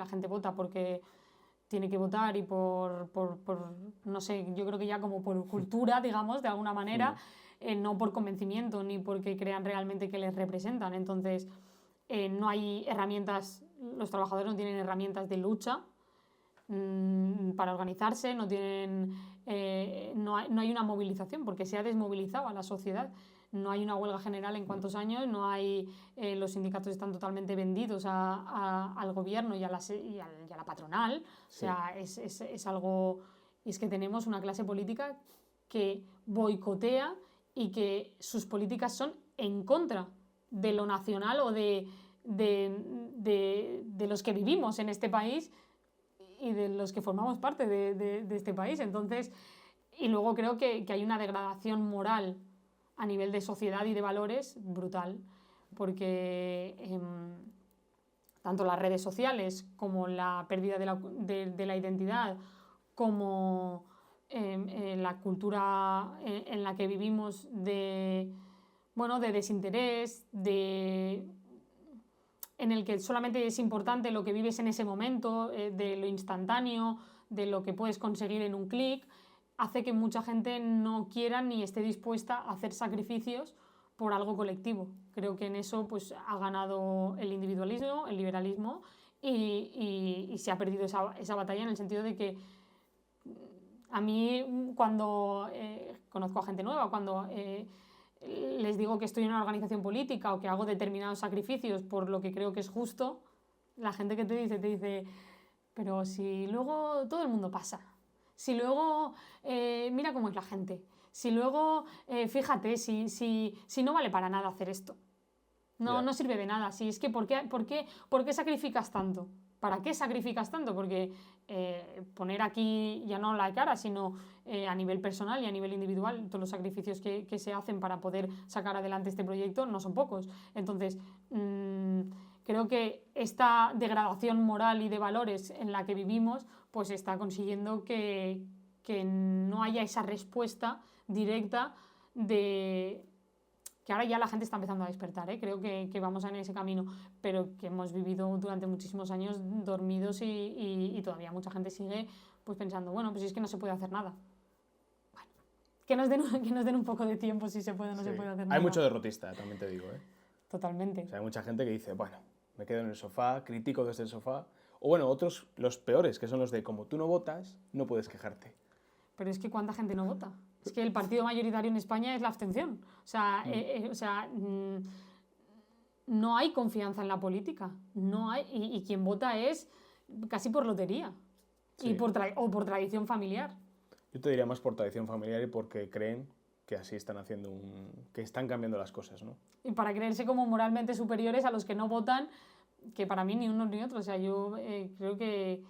gente vota porque tiene que votar y por no sé, yo creo que ya como por cultura, digamos, de alguna manera, no por convencimiento ni porque crean realmente que les representan. Entonces, no hay herramientas, los trabajadores no tienen herramientas de lucha para organizarse, no hay una movilización, porque se ha desmovilizado a la sociedad. No hay una huelga general en cuántos años, no hay, los sindicatos están totalmente vendidos al gobierno y a la patronal. Sí. O sea, es algo... Y es que tenemos una clase política que boicotea y que sus políticas son en contra de lo nacional o de los que vivimos en este país y de los que formamos parte de este país. Entonces, y luego creo que hay una degradación moral a nivel de sociedad y de valores brutal, porque tanto las redes sociales como la pérdida de la identidad, como la cultura en la que vivimos de desinterés, en el que solamente es importante lo que vives en ese momento, de lo instantáneo, de lo que puedes conseguir en un clic, hace que mucha gente no quiera ni esté dispuesta a hacer sacrificios por algo colectivo. Creo que en eso pues, ha ganado el individualismo, el liberalismo, y se ha perdido esa batalla, en el sentido de que a mí, cuando conozco a gente nueva, cuando les digo que estoy en una organización política o que hago determinados sacrificios por lo que creo que es justo, la gente que te dice, pero si luego todo el mundo pasa, si luego mira cómo es la gente, si luego fíjate, si no vale para nada hacer esto, no sirve de nada, si es que ¿por qué sacrificas tanto? ¿Para qué sacrificas tanto? Porque poner aquí ya no la cara, sino a nivel personal y a nivel individual, todos los sacrificios que se hacen para poder sacar adelante este proyecto no son pocos. Entonces, creo que esta degradación moral y de valores en la que vivimos, pues está consiguiendo que no haya esa respuesta directa de... que ahora ya la gente está empezando a despertar, creo que vamos en ese camino, pero que hemos vivido durante muchísimos años dormidos y todavía mucha gente sigue pues pensando, bueno, pues es que no se puede hacer nada. Bueno, que nos den un poco de tiempo, si se puede o no se puede hacer nada. Hay mucho derrotista, también te digo. Totalmente. O sea, hay mucha gente que dice, bueno, me quedo en el sofá, critico desde el sofá. O bueno, otros, los peores, que son los de como tú no votas, no puedes quejarte. Pero es que ¿cuánta gente no vota? Es que el partido mayoritario en España es la abstención. O sea, no hay confianza en la política. No hay, y quien vota es casi por lotería. Sí. O por tradición familiar. Yo te diría más por tradición familiar y porque creen que así están haciendo que están cambiando las cosas, ¿no? Y para creerse como moralmente superiores a los que no votan, que para mí ni uno ni otro. O sea, yo creo que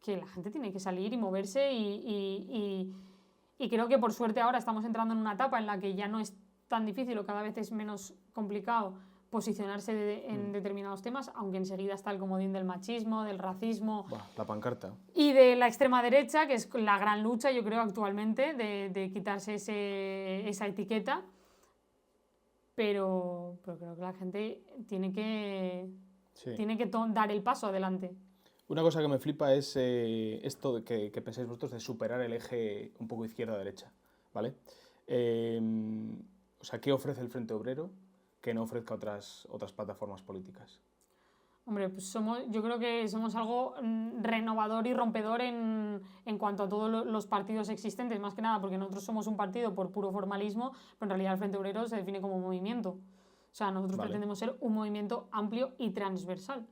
la gente tiene que salir y moverse y creo que por suerte ahora estamos entrando en una etapa en la que ya no es tan difícil o cada vez es menos complicado posicionarse en determinados temas, aunque enseguida está el comodín del machismo, del racismo... la pancarta. Y de la extrema derecha, que es la gran lucha, yo creo, actualmente, de quitarse esa etiqueta. Pero creo que la gente tiene que dar el paso adelante. Una cosa que me flipa es esto de que pensáis vosotros de superar el eje un poco izquierda-derecha, ¿vale? O sea, ¿qué ofrece el Frente Obrero que no ofrezca otras plataformas políticas? Hombre, pues yo creo que somos algo renovador y rompedor en cuanto a todos los partidos existentes, más que nada porque nosotros somos un partido por puro formalismo, pero en realidad el Frente Obrero se define como movimiento. O sea, nosotros pretendemos ser un movimiento amplio y transversal.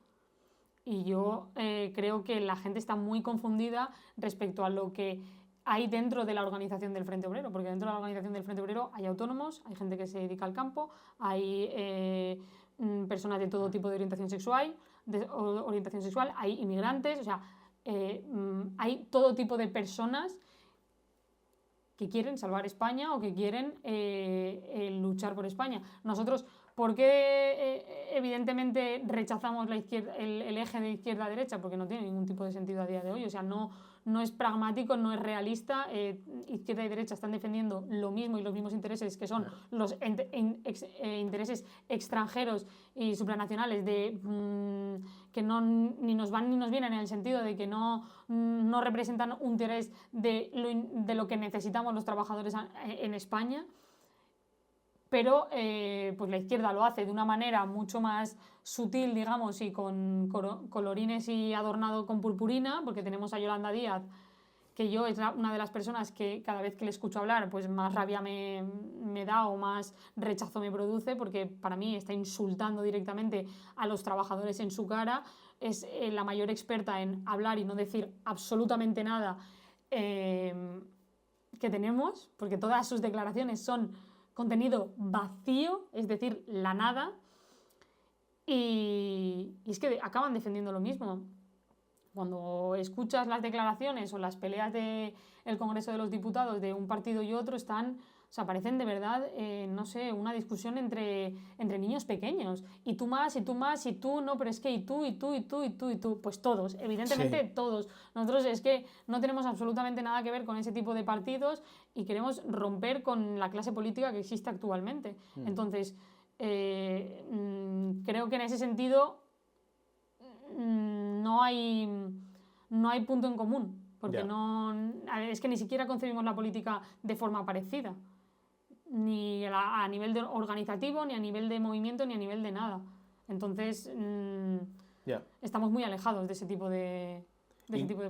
Y yo creo que la gente está muy confundida respecto a lo que hay dentro de la organización del Frente Obrero, porque dentro de la organización del Frente Obrero hay autónomos, hay gente que se dedica al campo, hay personas de todo tipo de orientación sexual, hay inmigrantes, o sea, hay todo tipo de personas que quieren salvar España o que quieren luchar por España. Nosotros, ¿por qué evidentemente rechazamos el eje de izquierda-derecha? Porque no tiene ningún tipo de sentido a día de hoy. O sea, no es pragmático, no es realista. Izquierda y derecha están defendiendo lo mismo y los mismos intereses, que son los intereses extranjeros y supranacionales que ni nos van ni nos vienen, en el sentido de que no representan un interés de lo que necesitamos los trabajadores en España. Pero pues la izquierda lo hace de una manera mucho más sutil, digamos, y con colorines y adornado con purpurina, porque tenemos a Yolanda Díaz, que yo es una de las personas que cada vez que le escucho hablar, pues más rabia me da o más rechazo me produce, porque para mí está insultando directamente a los trabajadores en su cara, es la mayor experta en hablar y no decir absolutamente nada que tenemos, porque todas sus declaraciones son contenido vacío, es decir, la nada, y es que acaban defendiendo lo mismo. Cuando escuchas las declaraciones o las peleas del Congreso de los Diputados de un partido y otro, parecen de verdad, no sé, una discusión entre niños pequeños. Y tú más, y tú más, y tú, no, pero es que y tú, y tú, y tú, y tú, y tú. Pues todos, evidentemente todos. Nosotros es que no tenemos absolutamente nada que ver con ese tipo de partidos y queremos romper con la clase política que existe actualmente. Entonces, creo que en ese sentido no hay punto en común. Porque es que ni siquiera concebimos la política de forma parecida. Ni a nivel organizativo, ni a nivel de movimiento, ni a nivel de nada. Entonces, Ya. Estamos muy alejados de ese tipo de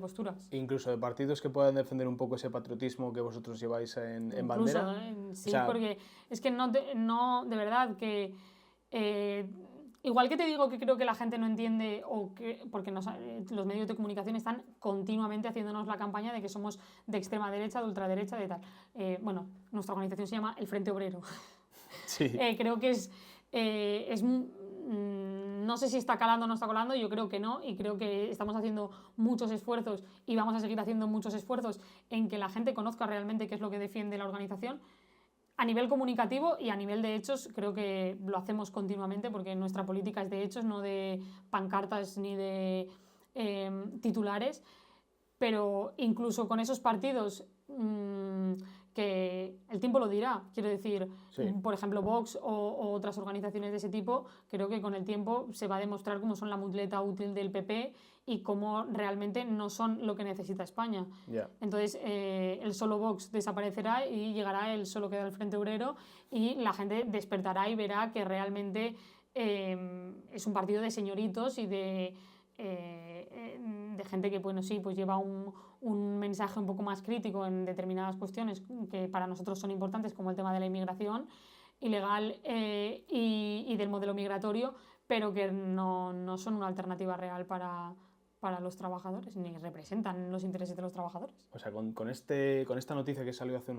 posturas. Incluso de partidos que puedan defender un poco ese patriotismo que vosotros lleváis en bandera. Sí, o sea, porque es que no, de verdad, que igual que te digo que creo que la gente no entiende, porque los medios de comunicación están continuamente haciéndonos la campaña de que somos de extrema derecha, de ultraderecha, de tal. Bueno, nuestra organización se llama el Frente Obrero. Sí. Creo que no sé si está calando o no está calando, yo creo que no, y creo que estamos haciendo muchos esfuerzos y vamos a seguir haciendo muchos esfuerzos en que la gente conozca realmente qué es lo que defiende la organización. A nivel comunicativo y a nivel de hechos, creo que lo hacemos continuamente porque nuestra política es de hechos, no de pancartas ni de titulares, pero incluso con esos partidos que el tiempo lo dirá, quiero decir, Sí. por ejemplo Vox o otras organizaciones de ese tipo, creo que con el tiempo se va a demostrar cómo son la muleta útil del PP y cómo realmente no son lo que necesita España. Yeah. Entonces el solo Vox desaparecerá y llegará el solo queda el Frente Obrero y la gente despertará y verá que realmente es un partido de señoritos y de gente que bueno, sí, pues lleva un mensaje un poco más crítico en determinadas cuestiones que para nosotros son importantes, como el tema de la inmigración ilegal y del modelo migratorio, pero que no son una alternativa real para los trabajadores, ni representan los intereses de los trabajadores. O sea, con esta noticia que salió hace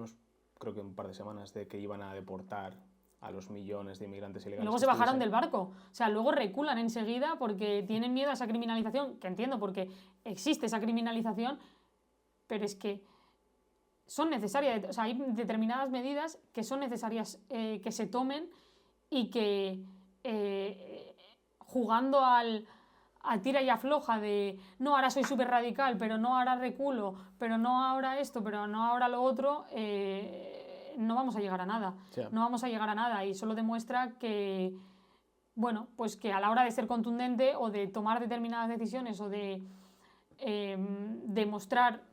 creo que un par de semanas, de que iban a deportar a los millones de inmigrantes ilegales. Y luego se bajaron del barco. O sea, luego reculan enseguida porque tienen miedo a esa criminalización, que entiendo porque existe esa criminalización, pero es que son necesarias. O sea, hay determinadas medidas que son necesarias que se tomen y que jugando a tira y afloja de no, ahora soy súper radical, pero no, ahora reculo, pero no, ahora esto, pero no, ahora lo otro, no vamos a llegar a nada. Sí. No vamos a llegar a nada y solo demuestra que, bueno, pues que a la hora de ser contundente o de tomar determinadas decisiones o de demostrar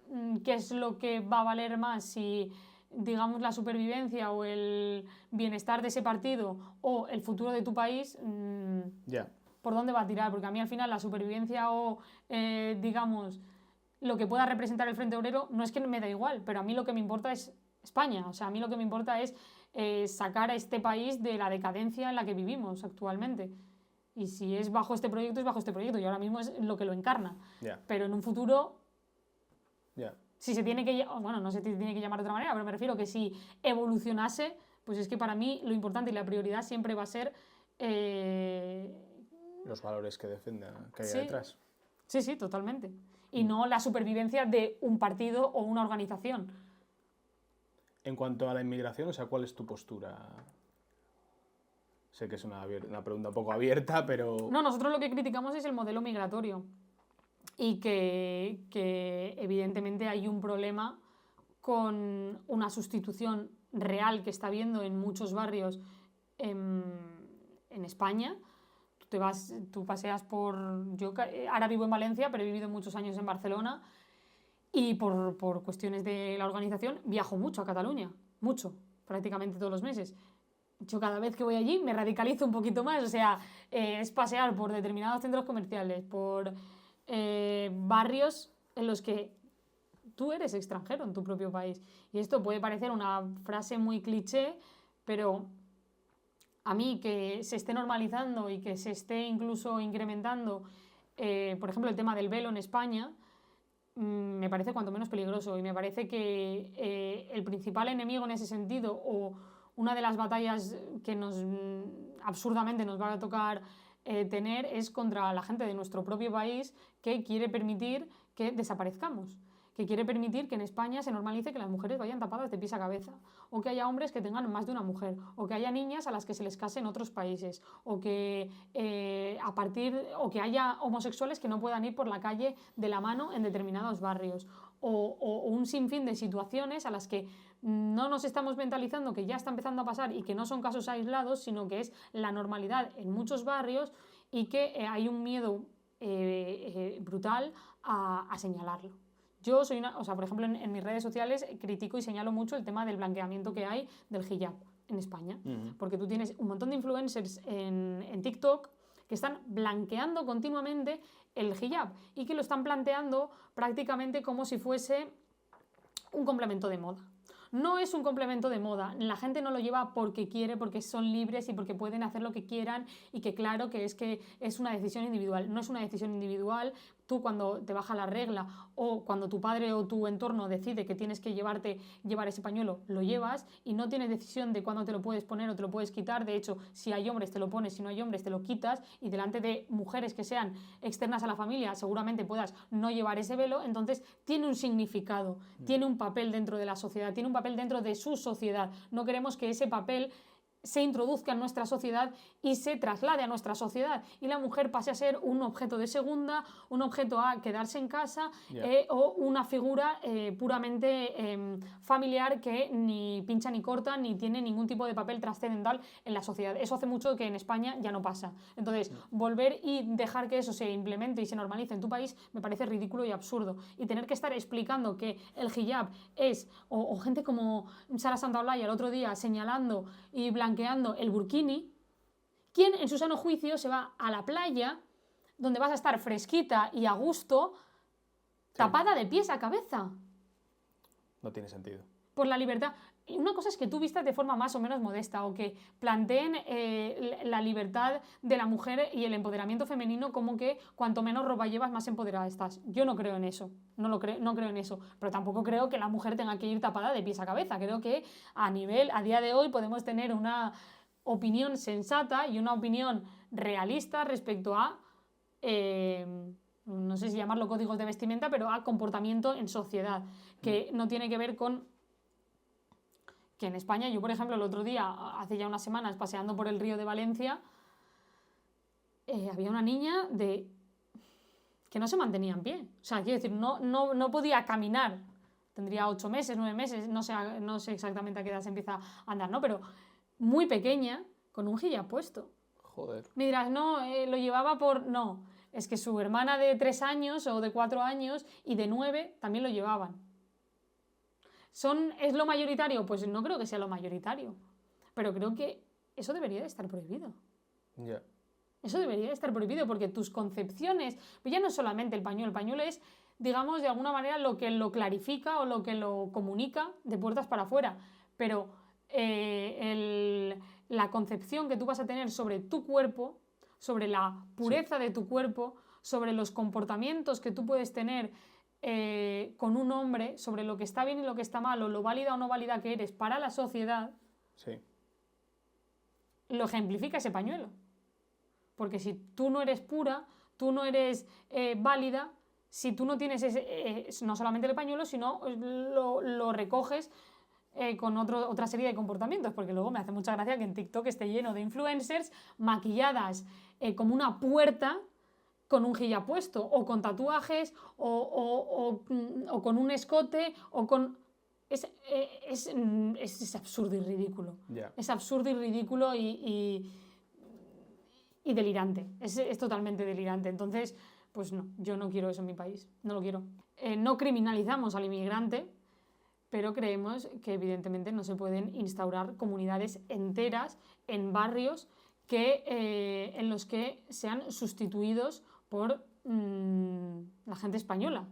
qué es lo que va a valer más, si digamos la supervivencia o el bienestar de ese partido o el futuro de tu país, ¿por dónde va a tirar? Porque a mí al final la supervivencia o digamos lo que pueda representar el Frente Obrero no es que me da igual, pero a mí lo que me importa es España. O sea, a mí lo que me importa es sacar a este país de la decadencia en la que vivimos actualmente. Y si es bajo este proyecto, es bajo este proyecto. Y ahora mismo es lo que lo encarna. Pero en un futuro, si se tiene que... Bueno, no se tiene que llamar de otra manera, pero me refiero que si evolucionase, pues es que para mí lo importante y la prioridad siempre va a ser... los valores que defienda, que haya detrás. Sí, sí, totalmente. Y no la supervivencia de un partido o una organización. En cuanto a la inmigración, o sea, ¿cuál es tu postura? Sé que es una pregunta un poco abierta, pero... No, nosotros lo que criticamos es el modelo migratorio y que evidentemente hay un problema con una sustitución real que está habiendo en muchos barrios en España. Tú paseas por... Yo ahora vivo en Valencia, pero he vivido muchos años en Barcelona. Y por cuestiones de la organización viajo mucho a Cataluña, mucho, prácticamente todos los meses. Yo cada vez que voy allí me radicalizo un poquito más, o sea, es pasear por determinados centros comerciales, por barrios en los que tú eres extranjero en tu propio país. Y esto puede parecer una frase muy cliché, pero a mí que se esté normalizando y que se esté incluso incrementando, por ejemplo, el tema del velo en España, me parece cuanto menos peligroso y me parece que el principal enemigo en ese sentido o una de las batallas que absurdamente nos va a tocar tener es contra la gente de nuestro propio país que quiere permitir que desaparezcamos, que quiere permitir que en España se normalice que las mujeres vayan tapadas de pies a cabeza, o que haya hombres que tengan más de una mujer, o que haya niñas a las que se les case en otros países, o que que haya homosexuales que no puedan ir por la calle de la mano en determinados barrios, o un sinfín de situaciones a las que no nos estamos mentalizando que ya está empezando a pasar y que no son casos aislados, sino que es la normalidad en muchos barrios y que hay un miedo brutal a señalarlo. Yo soy por ejemplo, en mis redes sociales critico y señalo mucho el tema del blanqueamiento que hay del hijab en España. Porque tú tienes un montón de influencers en TikTok que están blanqueando continuamente el hijab y que lo están planteando prácticamente como si fuese un complemento de moda. No es un complemento de moda, la gente no lo lleva porque quiere, porque son libres y porque pueden hacer lo que quieran y que claro que es una decisión individual, no es una decisión individual. Tú cuando te baja la regla o cuando tu padre o tu entorno decide que tienes que llevar ese pañuelo, lo llevas y no tienes decisión de cuándo te lo puedes poner o te lo puedes quitar. De hecho, si hay hombres te lo pones, si no hay hombres te lo quitas y delante de mujeres que sean externas a la familia seguramente puedas no llevar ese velo. Entonces tiene un significado, tiene un papel dentro de la sociedad, tiene un papel dentro de su sociedad. No queremos que ese papel se introduzca en nuestra sociedad y se traslade a nuestra sociedad y la mujer pase a ser un objeto de segunda, un objeto a quedarse en casa o una figura puramente familiar que ni pincha ni corta ni tiene ningún tipo de papel trascendental en la sociedad. Eso hace mucho que en España ya no pasa. Entonces, volver y dejar que eso se implemente y se normalice en tu país me parece ridículo y absurdo. Y tener que estar explicando que el hijab es, o gente como Sara Santaolalla el otro día señalando y blanqueando el burkini, ¿quién en su sano juicio se va a la playa donde vas a estar fresquita y a gusto, tapada de pies a cabeza? No tiene sentido. Por la libertad. Y una cosa es que tú vistas de forma más o menos modesta o que planteen la libertad de la mujer y el empoderamiento femenino como que cuanto menos ropa llevas, más empoderada estás. Yo no creo en eso, no creo en eso, pero tampoco creo que la mujer tenga que ir tapada de pies a cabeza. Creo que a día de hoy podemos tener una opinión sensata y una opinión realista respecto a, no sé si llamarlo códigos de vestimenta, pero a comportamiento en sociedad, que no tiene que ver con que en España, yo por ejemplo el otro día, hace ya unas semanas, paseando por el río de Valencia, había una niña que no se mantenía en pie. O sea, quiero decir, no podía caminar. Tendría 8 meses, 9 meses, no sé exactamente a qué edad se empieza a andar, ¿no? Pero muy pequeña, con un hijab puesto. Joder. Me dirás, no, lo llevaba por... No, es que su hermana de 3 años o de 4 años y de 9 también lo llevaban. ¿Es lo mayoritario? Pues no creo que sea lo mayoritario. Pero creo que eso debería de estar prohibido. Ya. Eso debería de estar prohibido porque tus concepciones... Pues ya no es solamente el pañuelo es, digamos, de alguna manera lo que lo clarifica o lo que lo comunica de puertas para afuera. Pero la concepción que tú vas a tener sobre tu cuerpo, sobre la pureza de tu cuerpo, sobre los comportamientos que tú puedes tener con un hombre, sobre lo que está bien y lo que está mal, o lo válida o no válida que eres para la sociedad, sí, lo ejemplifica ese pañuelo. Porque si tú no eres pura, tú no eres válida, si tú no tienes no solamente el pañuelo, sino lo recoges con otra serie de comportamientos, porque luego me hace mucha gracia que en TikTok esté lleno de influencers maquilladas como una puerta con un hijab puesto, o con tatuajes, o con un escote, o con... Es absurdo y ridículo. Yeah. Es absurdo y ridículo y delirante. Es totalmente delirante. Entonces, pues no, yo no quiero eso en mi país. No lo quiero. No criminalizamos al inmigrante, pero creemos que evidentemente no se pueden instaurar comunidades enteras en barrios en los que sean sustituidos por la gente española.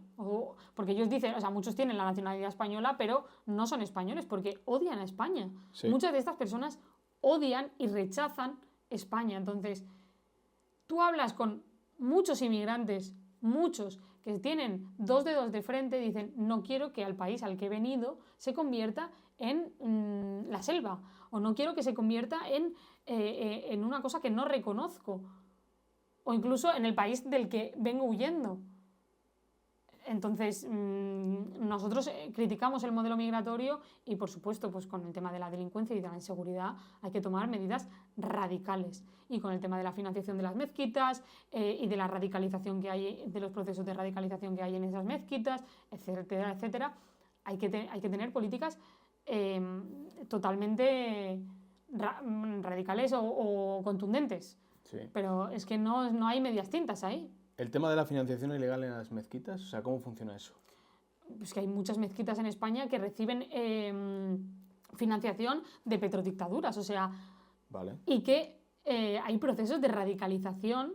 Porque ellos dicen, o sea, muchos tienen la nacionalidad española, pero no son españoles porque odian a España. Sí. Muchas de estas personas odian y rechazan España. Entonces, tú hablas con muchos inmigrantes, muchos que tienen 2 dedos de frente, dicen, no quiero que al país al que he venido se convierta en la selva, o no quiero que se convierta en una cosa que no reconozco, o incluso en el país del que vengo huyendo. Entonces, nosotros criticamos el modelo migratorio y, por supuesto, pues con el tema de la delincuencia y de la inseguridad hay que tomar medidas radicales. Y con el tema de la financiación de las mezquitas y de la radicalización que hay, de los procesos de radicalización que hay en esas mezquitas, etcétera, etcétera, hay que tener políticas totalmente radicales o contundentes. Sí. Pero es que no hay medias tintas ahí. ¿El tema de la financiación ilegal en las mezquitas? O sea, ¿cómo funciona eso? Pues que hay muchas mezquitas en España que reciben financiación de petrodictaduras, o sea... Vale. Y que hay procesos de radicalización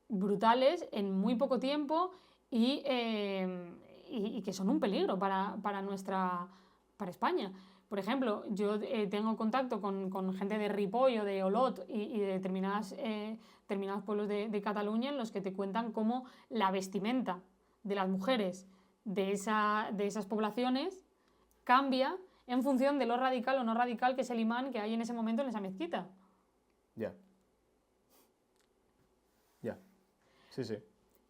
brutales en muy poco tiempo y que son un peligro para España. Por ejemplo, yo tengo contacto con gente de Ripoll o de Olot y de determinados pueblos de Cataluña en los que te cuentan cómo la vestimenta de las mujeres de esas poblaciones cambia en función de lo radical o no radical que es el imán que hay en ese momento en esa mezquita. Ya. Ya. Sí, sí.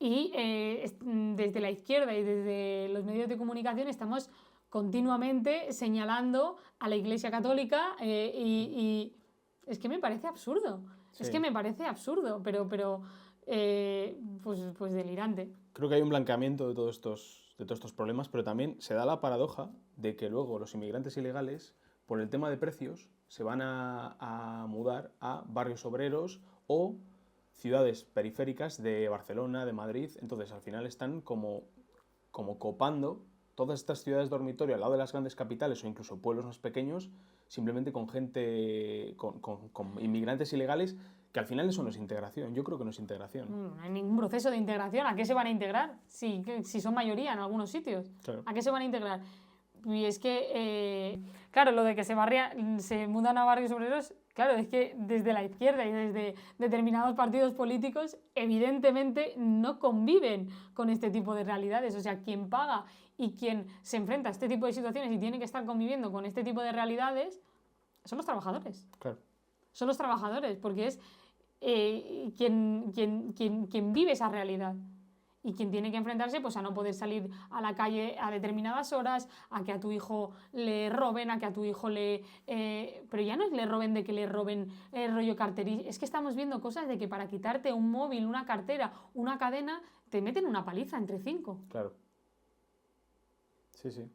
Y desde la izquierda y desde los medios de comunicación estamos continuamente señalando a la Iglesia Católica y es que me parece absurdo. Sí. Es que me parece absurdo, pero pues delirante. Creo que hay un blanqueamiento de todos estos problemas, pero también se da la paradoja de que luego los inmigrantes ilegales, por el tema de precios, se van a mudar a barrios obreros o ciudades periféricas de Barcelona, de Madrid. Entonces, al final están como copando todas estas ciudades dormitorio al lado de las grandes capitales o incluso pueblos más pequeños, simplemente con gente, con inmigrantes ilegales, que al final eso no es integración. Yo creo que no es integración. No hay ningún proceso de integración. ¿A qué se van a integrar? Si son mayoría en algunos sitios. Claro. ¿A qué se van a integrar? Y es que, claro, lo de que se mudan a barrios obreros, claro, es que desde la izquierda y desde determinados partidos políticos, evidentemente no conviven con este tipo de realidades. O sea, quien paga y quien se enfrenta a este tipo de situaciones y tiene que estar conviviendo con este tipo de realidades son los trabajadores. Claro. Son los trabajadores, porque es quien vive esa realidad. Y quien tiene que enfrentarse pues, a no poder salir a la calle a determinadas horas, a que a tu hijo le roben, a que a tu hijo pero ya no es le roben de que le roben rollo cartería. Es que estamos viendo cosas de que para quitarte un móvil, una cartera, una cadena, te meten una paliza entre 5. Claro. Sí, sí.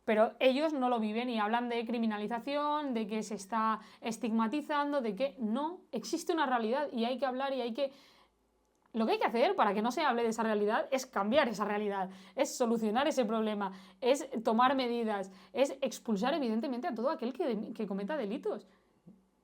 Pero ellos no lo viven y hablan de criminalización, de que se está estigmatizando, de que no, existe una realidad y hay que hablar y hay que... Lo que hay que hacer para que no se hable de esa realidad es cambiar esa realidad, es solucionar ese problema, es tomar medidas, es expulsar evidentemente a todo aquel que cometa delitos.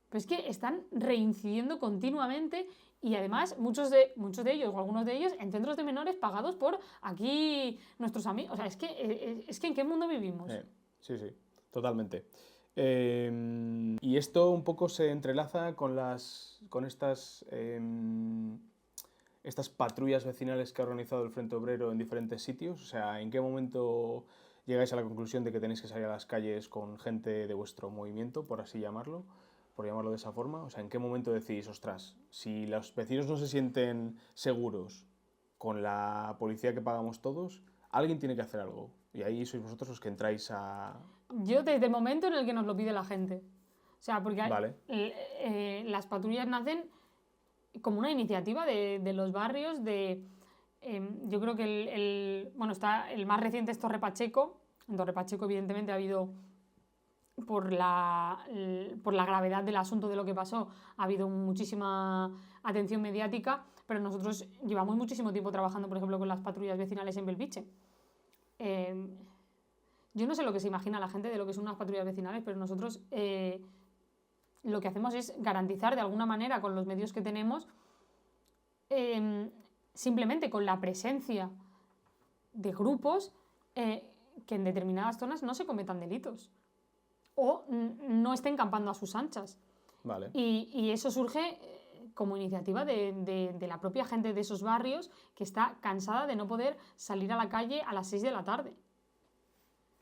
Pero es que están reincidiendo continuamente y además muchos de ellos o algunos de ellos en centros de menores pagados por aquí nuestros amigos. O sea, es que ¿en qué mundo vivimos? Sí, sí, totalmente. Y esto un poco se entrelaza con estas patrullas vecinales que ha organizado el Frente Obrero en diferentes sitios. O sea, ¿en qué momento llegáis a la conclusión de que tenéis que salir a las calles con gente de vuestro movimiento, por así llamarlo? Por llamarlo de esa forma. O sea, ¿en qué momento decís, ostras, si los vecinos no se sienten seguros con la policía que pagamos todos, alguien tiene que hacer algo? Y ahí sois vosotros los que entráis a... Yo desde el momento en el que nos lo pide la gente. O sea, porque Vale. Las patrullas nacen como una iniciativa de los barrios. Yo creo que está el más reciente es Torre Pacheco. En Torre Pacheco, evidentemente, ha habido... Por la gravedad del asunto de lo que pasó, ha habido muchísima atención mediática, pero nosotros llevamos muchísimo tiempo trabajando, por ejemplo, con las patrullas vecinales en Belviche. Yo no sé lo que se imagina la gente de lo que son unas patrullas vecinales, pero nosotros lo que hacemos es garantizar de alguna manera con los medios que tenemos, simplemente con la presencia de grupos, que en determinadas zonas no se cometan delitos o no estén campando a sus anchas. Vale. Y eso surge como iniciativa de la propia gente de esos barrios que está cansada de no poder salir a la calle a las 6 de la tarde.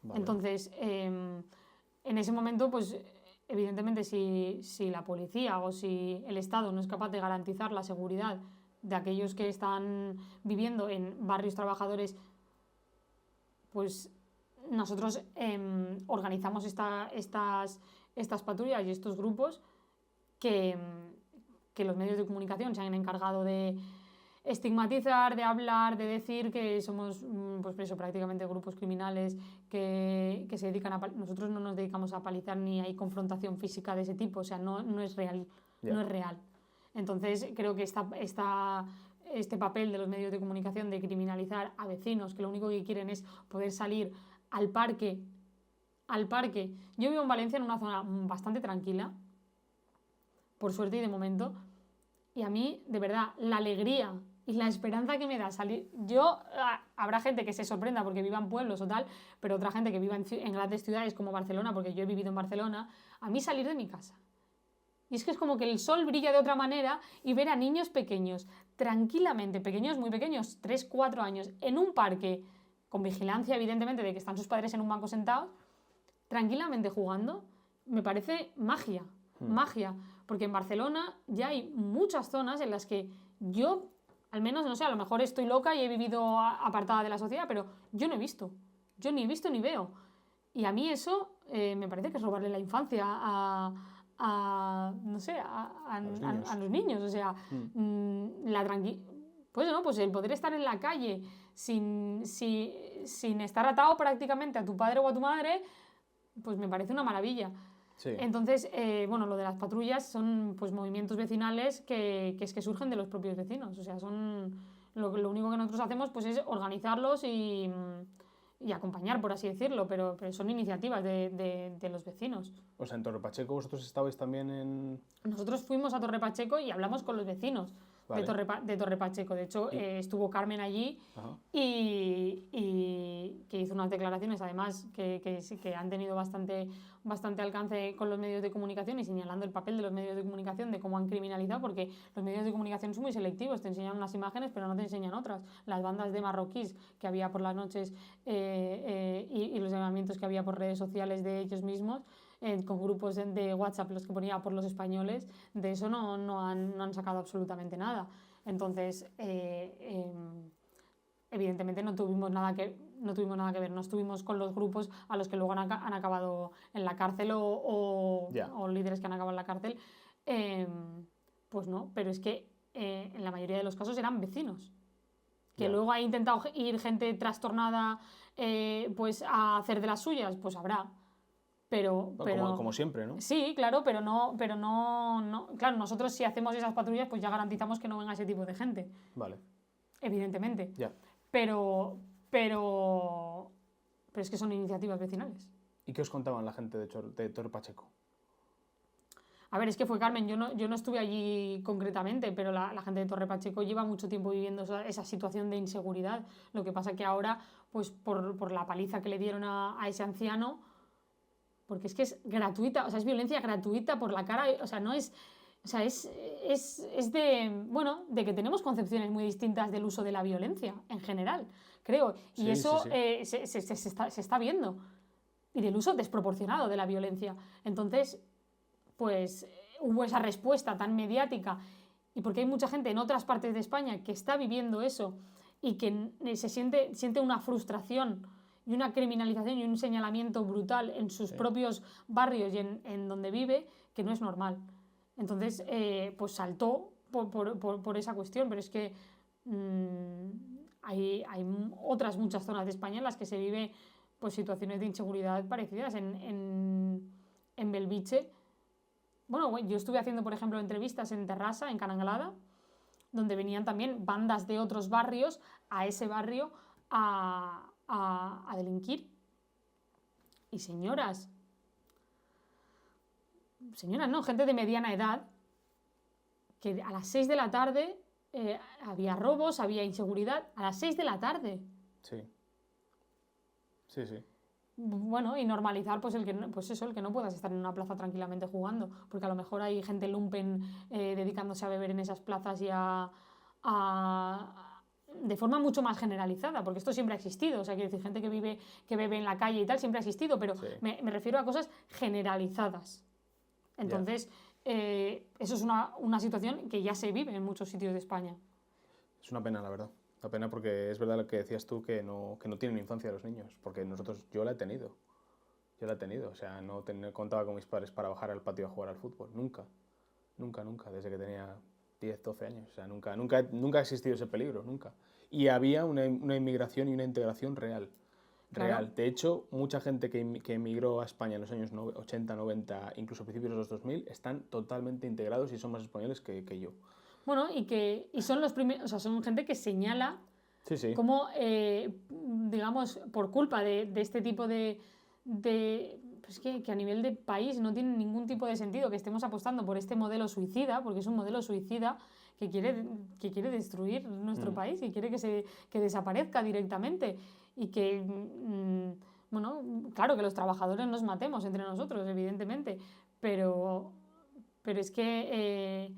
Vale. Entonces, en ese momento, pues evidentemente si la policía o si el Estado no es capaz de garantizar la seguridad de aquellos que están viviendo en barrios trabajadores, pues nosotros organizamos estas patrullas y estos grupos que los medios de comunicación se han encargado de estigmatizar, de hablar, de decir que somos pues prácticamente grupos criminales que se dedican a... Nosotros no nos dedicamos a palizar ni hay confrontación física de ese tipo, o sea, no es real. Yeah. No es real. Entonces creo que este papel de los medios de comunicación de criminalizar a vecinos que lo único que quieren es poder salir al parque. Yo vivo en Valencia en una zona bastante tranquila, por suerte y de momento. Y a mí, de verdad, la alegría y la esperanza que me da salir... Habrá gente que se sorprenda porque viva en pueblos o tal, pero otra gente que viva en grandes ciudades como Barcelona, porque yo he vivido en Barcelona, a mí salir de mi casa. Y es que es como que el sol brilla de otra manera y ver a niños pequeños, tranquilamente, pequeños, muy pequeños, 3, 4 años, en un parque, con vigilancia evidentemente de que están sus padres en un banco sentados, tranquilamente jugando, me parece magia, magia. Porque en Barcelona ya hay muchas zonas en las que yo, al menos, no sé, a lo mejor estoy loca y he vivido apartada de la sociedad, pero yo no he visto. Yo ni he visto ni veo. Y a mí eso me parece que es robarle la infancia no sé, a los niños. O sea, pues no, pues el poder estar en la calle sin estar atado prácticamente a tu padre o a tu madre, pues me parece una maravilla. Sí. Entonces, bueno, lo de las patrullas son pues movimientos vecinales que surgen de los propios vecinos. O sea, son lo único que nosotros hacemos pues es organizarlos y acompañar, por así decirlo, pero son iniciativas de los vecinos. O sea, en Torre Pacheco vosotros estabais también en... Nosotros fuimos a Torre Pacheco y hablamos con los vecinos. Vale. De Torre Pacheco. De hecho, estuvo Carmen allí y que hizo unas declaraciones, además, que han tenido bastante alcance con los medios de comunicación y señalando el papel de los medios de comunicación, de cómo han criminalizado, porque los medios de comunicación son muy selectivos, te enseñan unas imágenes pero no te enseñan otras. Las bandas de marroquíes que había por las noches y los llamamientos que había por redes sociales de ellos mismos, con grupos de WhatsApp, los que ponía por los españoles, de eso no han sacado absolutamente nada. Entonces, evidentemente no tuvimos nada que ver, no estuvimos con los grupos a los que luego han acabado en la cárcel o líderes que han acabado en la cárcel, pues no, pero es que en la mayoría de los casos eran vecinos. Que luego ha intentado ir gente trastornada pues a hacer de las suyas, pues habrá. Pero como siempre, ¿no? Sí, claro, pero no, claro, nosotros si hacemos esas patrullas pues ya garantizamos que no venga ese tipo de gente. Vale. Evidentemente. Ya. Pero es que son iniciativas vecinales. ¿Y qué os contaban la gente de Torre Pacheco? A ver, es que fue Carmen, yo no estuve allí concretamente, pero la gente de Torre Pacheco lleva mucho tiempo viviendo esa situación de inseguridad. Lo que pasa que ahora, pues por la paliza que le dieron a ese anciano, porque es que es gratuita, o sea, es violencia gratuita por la cara, o sea, no es... O sea, es de que tenemos concepciones muy distintas del uso de la violencia en general, creo. Y eso se está viendo. Y del uso desproporcionado de la violencia. Entonces, pues hubo esa respuesta tan mediática. Y porque hay mucha gente en otras partes de España que está viviendo eso y que se siente una frustración y una criminalización y un señalamiento brutal en sus propios barrios y en donde vive, que no es normal. Entonces, pues saltó por esa cuestión, pero es que hay otras muchas zonas de España en las que se vive pues, situaciones de inseguridad parecidas. En Belviche, bueno, yo estuve haciendo, por ejemplo, entrevistas en Terrassa, en Cananglada, donde venían también bandas de otros barrios a ese barrio a delinquir. Y señoras, no, gente de mediana edad, que a las 6 de la tarde había robos, había inseguridad, a las 6 de la tarde. Sí. Bueno, y normalizar pues el que no puedas estar en una plaza tranquilamente jugando, porque a lo mejor hay gente lumpen dedicándose a beber en esas plazas y de forma mucho más generalizada, porque esto siempre ha existido, o sea, quiero decir, gente que bebe en la calle y tal, siempre ha existido, pero me refiero a cosas generalizadas. Entonces, eso es una situación que ya se vive en muchos sitios de España. Es una pena, la verdad. Una pena porque es verdad lo que decías tú, que no tienen infancia los niños. Porque yo la he tenido. O sea, no contaba con mis padres para bajar al patio a jugar al fútbol. Nunca, desde que tenía 10, 12 años. O sea, nunca ha existido ese peligro, nunca. Y había una inmigración y una integración real. Claro. De hecho, mucha gente que emigró a España en los años 80, 90, incluso principios de los 2000, están totalmente integrados y son más españoles que yo. Bueno, y son los primeros, o sea, son gente que señala cómo, digamos, por culpa de este tipo de es que a nivel de país no tiene ningún tipo de sentido que estemos apostando por este modelo suicida, porque es un modelo suicida que quiere destruir nuestro país y quiere que desaparezca directamente. Y que, bueno, claro que los trabajadores nos matemos entre nosotros, evidentemente, pero es que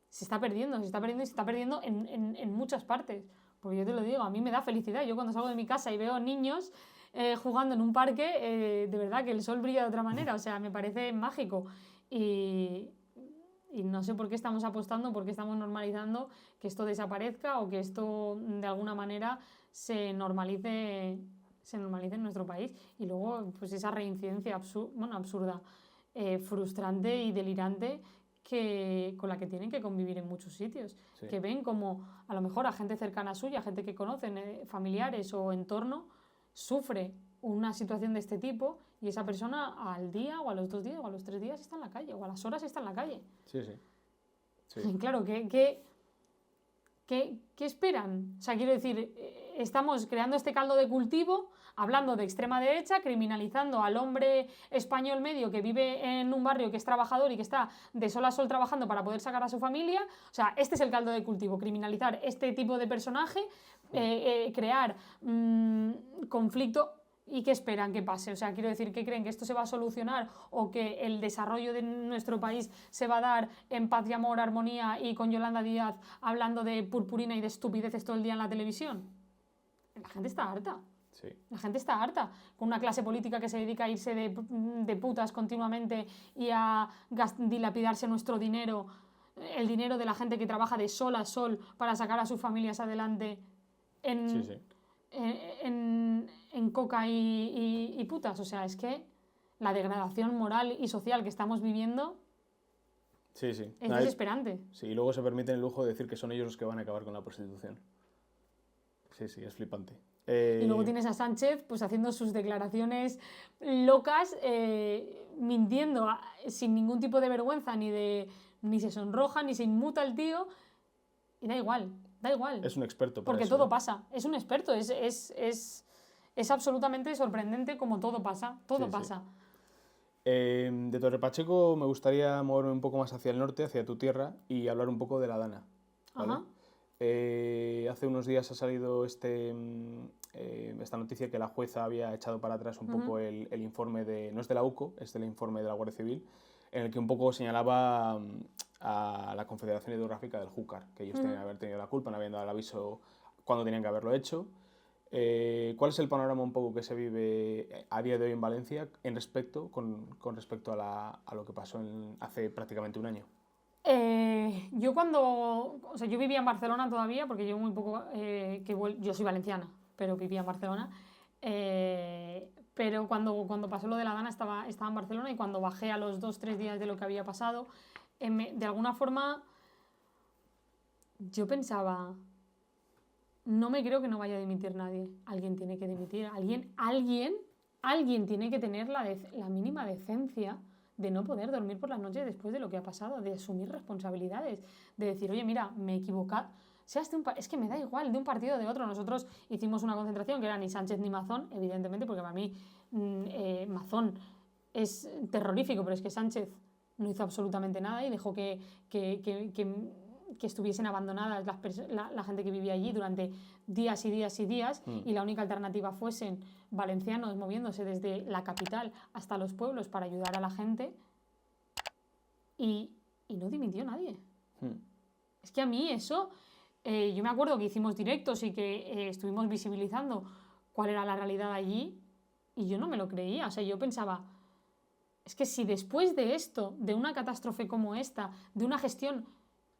se está perdiendo y se está perdiendo en muchas partes. Porque yo te lo digo, a mí me da felicidad. Yo cuando salgo de mi casa y veo niños jugando en un parque, de verdad que el sol brilla de otra manera, o sea, me parece mágico. Y no sé por qué estamos apostando, por qué estamos normalizando que esto desaparezca o que esto de alguna manera se normalice en nuestro país. Y luego, pues esa reincidencia absurda, frustrante y delirante con la que tienen que convivir en muchos sitios. Sí. Que ven como a lo mejor a gente cercana suya, gente que conocen, familiares o entorno, sufre una situación de este tipo y esa persona al día o a los 2 días o a los 3 días está en la calle o a las horas está en la calle. Sí, sí. Sí. Claro, ¿qué esperan? O sea, quiero decir, estamos creando este caldo de cultivo, hablando de extrema derecha, criminalizando al hombre español medio que vive en un barrio que es trabajador y que está de sol a sol trabajando para poder sacar a su familia. O sea, este es el caldo de cultivo, criminalizar este tipo de personaje, crear conflicto. ¿Y qué esperan que pase? O sea, quiero decir, ¿qué creen? ¿Que esto se va a solucionar o que el desarrollo de nuestro país se va a dar en paz y amor, armonía y con Yolanda Díaz hablando de purpurina y de estupideces todo el día en la televisión? La gente está harta. Sí. La gente está harta con una clase política que se dedica a irse de putas continuamente y a dilapidarse nuestro dinero, el dinero de la gente que trabaja de sol a sol para sacar a sus familias adelante en coca y putas. O sea, es que la degradación moral y social que estamos viviendo es desesperante. Sí, y luego se permiten el lujo de decir que son ellos los que van a acabar con la prostitución. Sí, es flipante. Y luego tienes a Sánchez pues haciendo sus declaraciones locas, mintiendo sin ningún tipo de vergüenza, ni se sonroja, ni se inmuta el tío, y da igual. Es un experto para porque eso, todo pasa. Es un experto, es absolutamente sorprendente como todo pasa. Todo pasa. Sí. De Torre Pacheco me gustaría moverme un poco más hacia el norte, hacia tu tierra, y hablar un poco de la Dana. ¿Vale? Ajá. Hace unos días ha salido esta noticia que la jueza había echado para atrás un poco el informe no es de la UCO, es del informe de la Guardia Civil, en el que un poco señalaba a la Confederación Hidrográfica del Júcar, que ellos tenían que haber tenido la culpa, no habían dado el aviso cuando tenían que haberlo hecho. ¿Cuál es el panorama un poco que se vive a día de hoy en Valencia con respecto a lo que pasó hace prácticamente un año? Yo vivía en Barcelona todavía, porque llevo muy poco yo soy valenciana, pero vivía en Barcelona. Pero cuando pasó lo de la Dana estaba en Barcelona, y cuando bajé a los 2-3 días de lo que había pasado, de alguna forma yo pensaba, no me creo que no vaya a dimitir nadie. Alguien tiene que dimitir, alguien tiene que tener la mínima decencia de no poder dormir por las noches después de lo que ha pasado, de asumir responsabilidades, de decir, oye, mira, me he equivocado. Es que me da igual de un partido o de otro. Nosotros hicimos una concentración que era ni Sánchez ni Mazón, evidentemente, porque para mí Mazón es terrorífico, pero es que Sánchez no hizo absolutamente nada y dejó que estuviesen abandonadas la gente que vivía allí durante días y días y días, y la única alternativa fuesen valencianos moviéndose desde la capital hasta los pueblos para ayudar a la gente, y no dimitió nadie. Es que a mí eso, yo me acuerdo que hicimos directos y que estuvimos visibilizando cuál era la realidad allí, y yo no me lo creía. O sea, yo pensaba, es que si después de esto, de una catástrofe como esta, de una gestión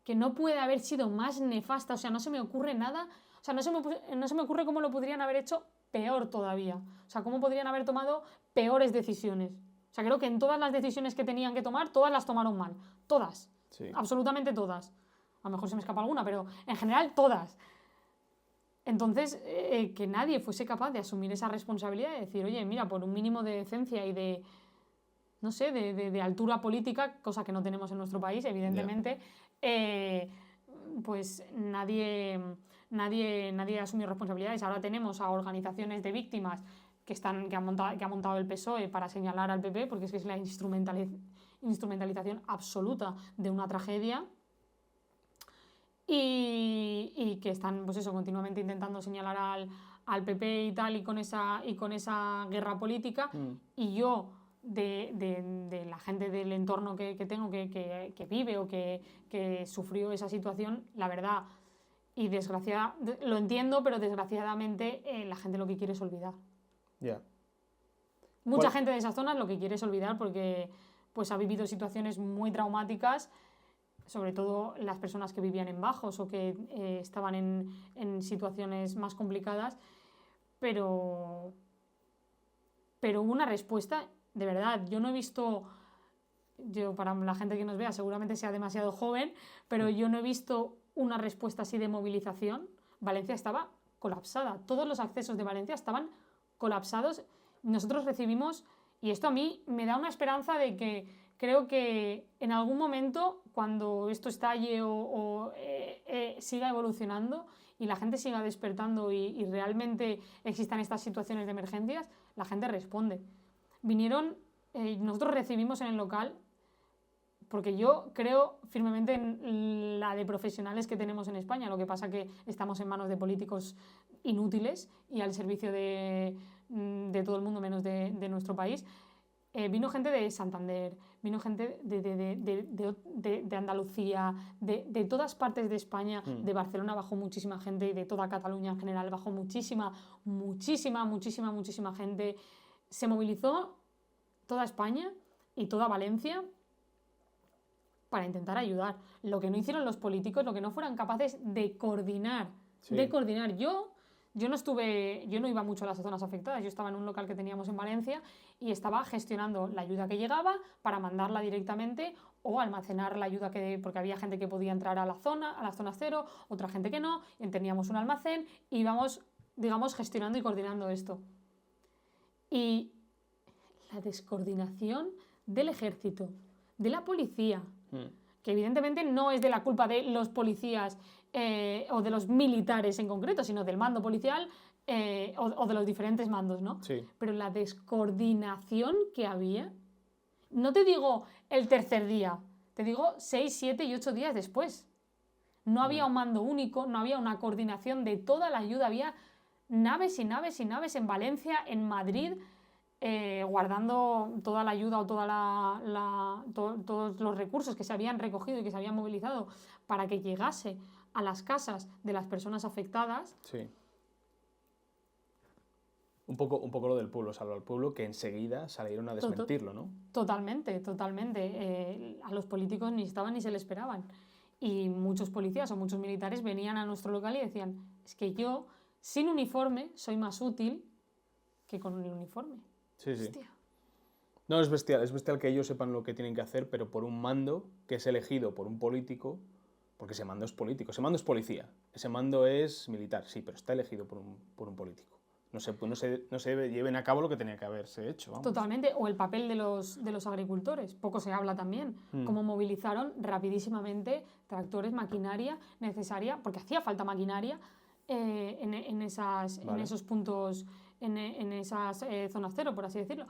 que no puede haber sido más nefasta, o sea, no se me ocurre nada, o sea, no se me ocurre cómo lo podrían haber hecho peor todavía, o sea, cómo podrían haber tomado peores decisiones. O sea, creo que en todas las decisiones que tenían que tomar, todas las tomaron mal, todas, sí. Absolutamente todas. A lo mejor se me escapa alguna, pero en general todas. Entonces, que nadie fuese capaz de asumir esa responsabilidad, de decir, oye, mira, por un mínimo de decencia y de, no sé, de altura política, cosa que no tenemos en nuestro país, evidentemente, pues nadie asumió responsabilidades. Ahora tenemos a organizaciones de víctimas que ha montado el PSOE para señalar al PP, porque es que es la instrumentalización absoluta de una tragedia. Y que están, pues eso, continuamente intentando señalar al PP y tal, y con esa guerra política. Y yo, de la gente del entorno que tengo, que vive o que sufrió esa situación, la verdad, y lo entiendo, pero desgraciadamente la gente lo que quiere es olvidar. Ya. Mucha gente de esas zonas lo que quiere es olvidar porque pues ha vivido situaciones muy traumáticas, sobre todo las personas que vivían en bajos o que estaban en situaciones más complicadas, pero hubo una respuesta, de verdad. Yo no he visto, para la gente que nos vea seguramente sea demasiado joven, pero yo no he visto una respuesta así de movilización. Valencia estaba colapsada, todos los accesos de Valencia estaban colapsados. Nosotros recibimos, y esto a mí me da una esperanza de que creo que en algún momento, cuando esto estalle o siga evolucionando y la gente siga despertando y realmente existan estas situaciones de emergencias, la gente responde. Nosotros recibimos en el local, porque yo creo firmemente en la de profesionales que tenemos en España, lo que pasa que estamos en manos de políticos inútiles y al servicio de todo el mundo menos de nuestro país. Vino gente de Santander, vino gente de Andalucía, de todas partes de España. De Barcelona bajó muchísima gente y de toda Cataluña en general bajó muchísima gente. Se movilizó toda España y toda Valencia para intentar ayudar. Lo que no hicieron los políticos, lo que no fueran capaces de coordinar. Sí. Yo no iba mucho a las zonas afectadas, yo estaba en un local que teníamos en Valencia y estaba gestionando la ayuda que llegaba para mandarla directamente o almacenar la ayuda porque había gente que podía entrar a las zonas cero, otra gente que no, y teníamos un almacén y íbamos, digamos, gestionando y coordinando esto. Y la descoordinación del ejército, de la policía, que evidentemente no es de la culpa de los policías o de los militares en concreto, sino del mando policial o de los diferentes mandos, ¿no? Sí. Pero la descoordinación que había, no te digo el tercer día, te digo 6, 7 y 8 días después. No había un mando único, no había una coordinación de toda la ayuda, había naves y naves y naves en Valencia, en Madrid, guardando toda la ayuda o todos los recursos que se habían recogido y que se habían movilizado para que llegase a las casas de las personas afectadas. Sí. Un poco lo del pueblo, salvo al pueblo, que enseguida salieron a desmentirlo, ¿no? Totalmente. A los políticos ni estaban ni se les esperaban. Y muchos policías o muchos militares venían a nuestro local y decían, es que yo, sin uniforme, soy más útil que con el uniforme. Sí. Hostia. No, es bestial que ellos sepan lo que tienen que hacer, pero por un mando que es elegido por un político, porque ese mando es político, ese mando es policía, ese mando es militar, sí, pero está elegido por un político. No se lleven a cabo lo que tenía que haberse hecho. Vamos. Totalmente, o el papel de los agricultores, poco se habla también, cómo movilizaron rapidísimamente tractores, maquinaria necesaria, porque hacía falta maquinaria en esos puntos, en esas zonas cero, por así decirlo.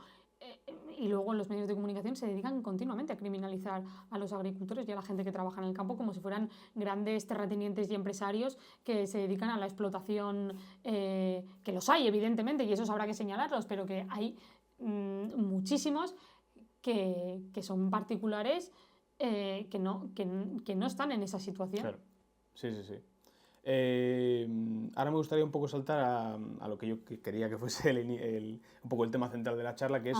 Y luego los medios de comunicación se dedican continuamente a criminalizar a los agricultores y a la gente que trabaja en el campo como si fueran grandes terratenientes y empresarios que se dedican a la explotación, que los hay evidentemente y esos habrá que señalarlos, pero que hay muchísimos que son particulares que no están en esa situación. Claro. Sí. Ahora me gustaría un poco saltar a lo que yo quería que fuese un poco el tema central de la charla, que es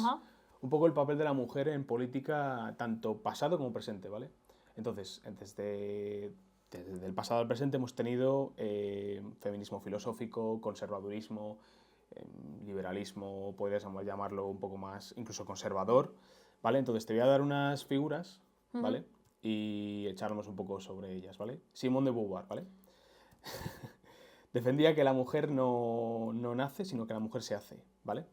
un poco el papel de la mujer en política, tanto pasado como presente, ¿vale? Entonces, desde el pasado al presente hemos tenido feminismo filosófico, conservadurismo, liberalismo, podrías llamarlo un poco más, incluso conservador, ¿vale? Entonces te voy a dar unas figuras, ¿vale? Y echarnos un poco sobre ellas, ¿vale? Simone de Beauvoir, ¿vale? Defendía que la mujer no nace, sino que la mujer se hace, ¿vale?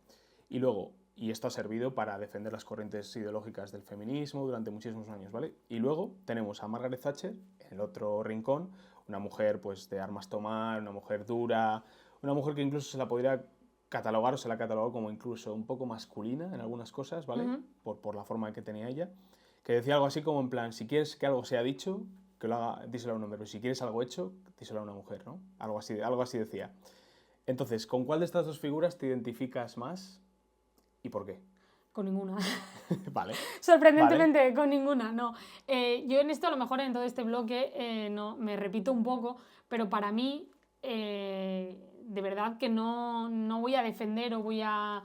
Y esto ha servido para defender las corrientes ideológicas del feminismo durante muchísimos años, ¿vale? Y luego tenemos a Margaret Thatcher, en el otro rincón, una mujer pues de armas tomar, una mujer dura, una mujer que incluso se la podría catalogar, o se la ha catalogado como incluso un poco masculina en algunas cosas, ¿vale? Por la forma que tenía ella, que decía algo así como en plan, si quieres que algo sea dicho, que lo haga, díselo a un hombre, pero si quieres algo hecho, díselo a una mujer, ¿no? Algo así decía. Entonces, ¿con cuál de estas dos figuras te identificas más y por qué? Con ninguna. Vale. Sorprendentemente, Vale. con ninguna, no. Yo en esto, a lo mejor en todo este bloque, no, me repito un poco, pero para mí, de verdad que no voy a defender o voy a,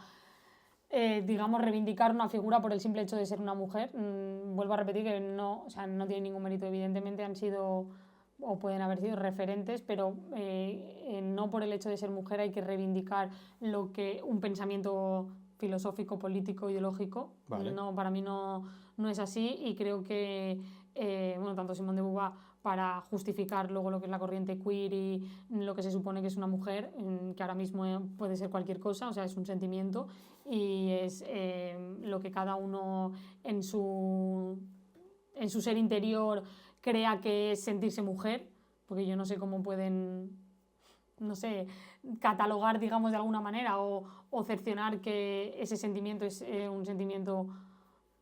digamos, reivindicar una figura por el simple hecho de ser una mujer. Vuelvo a repetir que no, o sea, no tiene ningún mérito. Evidentemente han sido o pueden haber sido referentes, pero no por el hecho de ser mujer hay que reivindicar lo que un pensamiento filosófico, político, ideológico. Vale. No, para mí no es así, y creo que bueno, tanto Simone de Beauvoir, para justificar luego lo que es la corriente queer y lo que se supone que es una mujer, que ahora mismo puede ser cualquier cosa, o sea, es un sentimiento y es lo que cada uno en su ser interior crea que es sentirse mujer, porque yo no sé cómo pueden, no sé, catalogar, digamos, de alguna manera o cercionar que ese sentimiento es un sentimiento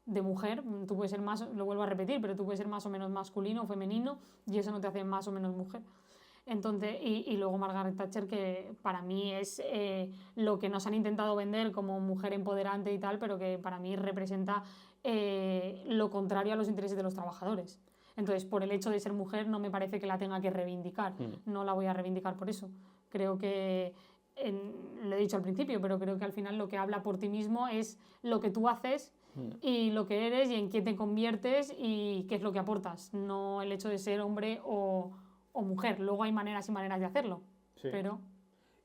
de mujer. Tú puedes ser más, lo vuelvo a repetir, pero tú puedes ser más o menos masculino o femenino y eso no te hace más o menos mujer. Entonces, y luego Margaret Thatcher, que para mí es lo que nos han intentado vender como mujer empoderante y tal, pero que para mí representa lo contrario a los intereses de los trabajadores. Entonces, por el hecho de ser mujer no me parece que la tenga que reivindicar. No la voy a reivindicar por eso. Creo que, lo he dicho al principio, pero creo que al final lo que habla por ti mismo es lo que tú haces y lo que eres y en qué te conviertes y qué es lo que aportas, no el hecho de ser hombre o mujer. Luego hay maneras y maneras de hacerlo, sí. Pero...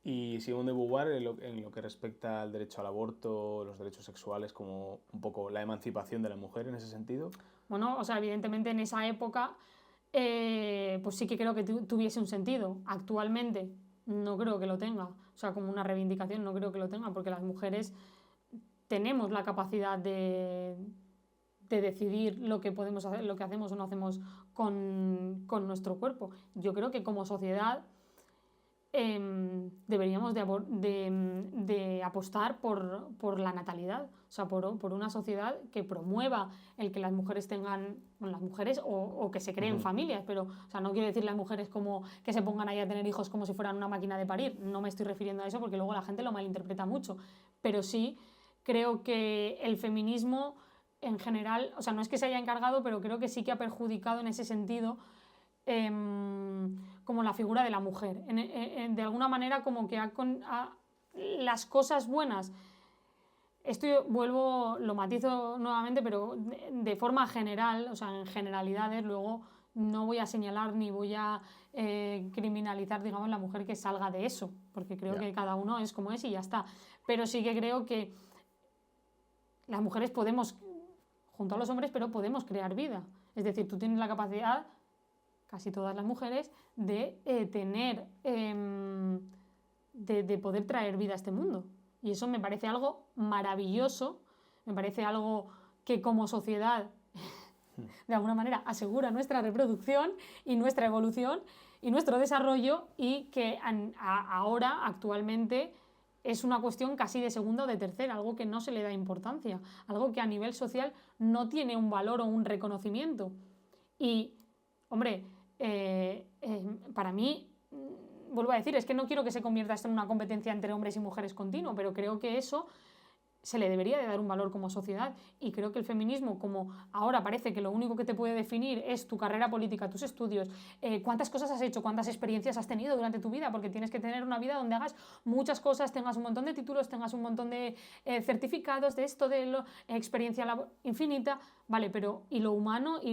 Y Simone de Beauvoir, en lo que respecta al derecho al aborto, los derechos sexuales, como un poco la emancipación de la mujer en ese sentido. Bueno, o sea, evidentemente en esa época pues sí que creo que tuviese un sentido. Actualmente no creo que lo tenga, o sea, como una reivindicación no creo que lo tenga, porque las mujeres tenemos la capacidad de decidir lo que podemos hacer, lo que hacemos o no hacemos con nuestro cuerpo. Yo creo que como sociedad deberíamos de apostar por la natalidad, o sea, por una sociedad que promueva el que las mujeres tengan, bueno, las mujeres o que se creen familias, pero, o sea, no quiero decir las mujeres como que se pongan ahí a tener hijos como si fueran una máquina de parir, no me estoy refiriendo a eso porque luego la gente lo malinterpreta mucho, pero sí creo que el feminismo en general, o sea, no es que se haya encargado, pero creo que sí que ha perjudicado en ese sentido como la figura de la mujer. De alguna manera como que las cosas buenas, esto lo matizo nuevamente, pero de forma general, o sea, en generalidades, luego no voy a señalar ni voy a criminalizar, digamos, la mujer que salga de eso, porque creo que cada uno es como es y ya está. Pero sí que creo que las mujeres podemos, junto a los hombres, pero podemos crear vida. Es decir, tú tienes la capacidad, casi todas las mujeres, de tener, de poder traer vida a este mundo. Y eso me parece algo maravilloso, me parece algo que como sociedad, de alguna manera, asegura nuestra reproducción y nuestra evolución y nuestro desarrollo, y que ahora, actualmente, es una cuestión casi de segunda o de tercera, algo que no se le da importancia, algo que a nivel social no tiene un valor o un reconocimiento. Y, hombre, para mí, vuelvo a decir, es que no quiero que se convierta esto en una competencia entre hombres y mujeres continuo, pero creo que eso se le debería de dar un valor como sociedad, y creo que el feminismo, como ahora parece que lo único que te puede definir es tu carrera política, tus estudios, cuántas cosas has hecho, cuántas experiencias has tenido durante tu vida, porque tienes que tener una vida donde hagas muchas cosas, tengas un montón de títulos, tengas un montón de certificados de esto, experiencia infinita, vale, pero y lo humano y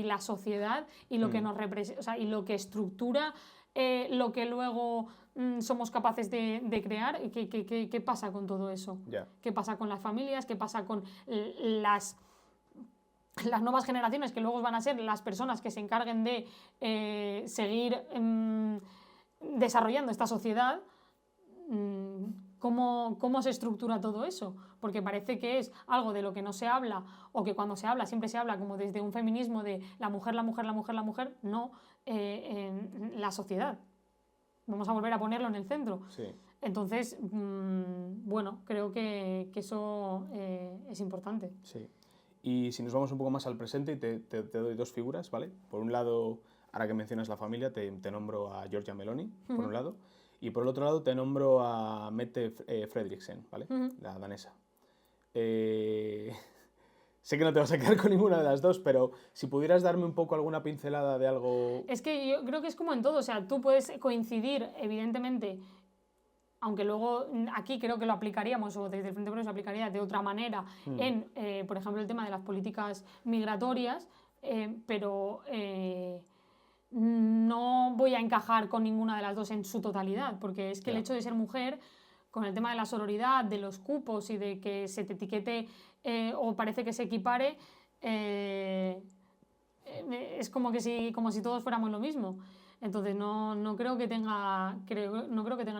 la sociedad y lo que nos representa, o sea, y lo que estructura lo que luego somos capaces de crear. ¿Qué pasa con todo eso? ¿Qué pasa con las familias? ¿Qué pasa con las nuevas generaciones que luego van a ser las personas que se encarguen de seguir desarrollando esta sociedad? ¿Cómo se estructura todo eso? Porque parece que es algo de lo que no se habla, o que cuando se habla siempre se habla como desde un feminismo de la mujer, la mujer, la mujer, la mujer. No, la sociedad. Vamos a volver a ponerlo en el centro. Sí. Entonces, bueno, creo que eso es importante. Sí. Y si nos vamos un poco más al presente, te doy dos figuras, ¿vale? Por un lado, ahora que mencionas la familia, te nombro a Giorgia Meloni, por un lado, y por el otro lado te nombro a Mette Frederiksen, ¿vale? La danesa. Sé que no te vas a quedar con ninguna de las dos, pero si pudieras darme un poco alguna pincelada de algo... Es que yo creo que es como en todo, o sea, tú puedes coincidir, evidentemente, aunque luego aquí creo que lo aplicaríamos, o desde el Frente Polisario se aplicaría de otra manera, en, por ejemplo, el tema de las políticas migratorias, pero no voy a encajar con ninguna de las dos en su totalidad, porque es que el hecho de ser mujer, con el tema de la sororidad, de los cupos y de que se te etiquete o parece que se equipare, es como si todos fuéramos lo mismo. Entonces no creo que tenga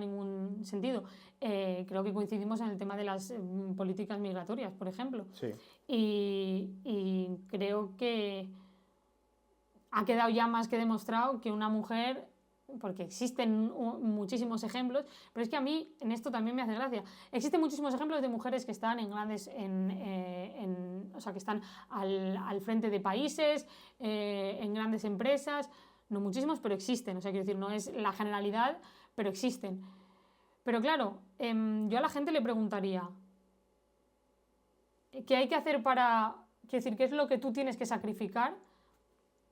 ningún sentido. Creo que coincidimos en el tema de las políticas migratorias, por ejemplo. Sí. Y creo que ha quedado ya más que demostrado que una mujer, porque existen muchísimos ejemplos, pero es que a mí en esto también me hace gracia. Existen muchísimos ejemplos de mujeres que están o sea, que están al frente de países, en grandes empresas. No muchísimos, pero existen. O sea, quiero decir, no es la generalidad, pero existen. Pero claro, yo a la gente le preguntaría, ¿qué hay que hacer para... Quiero decir, ¿qué es lo que tú tienes que sacrificar?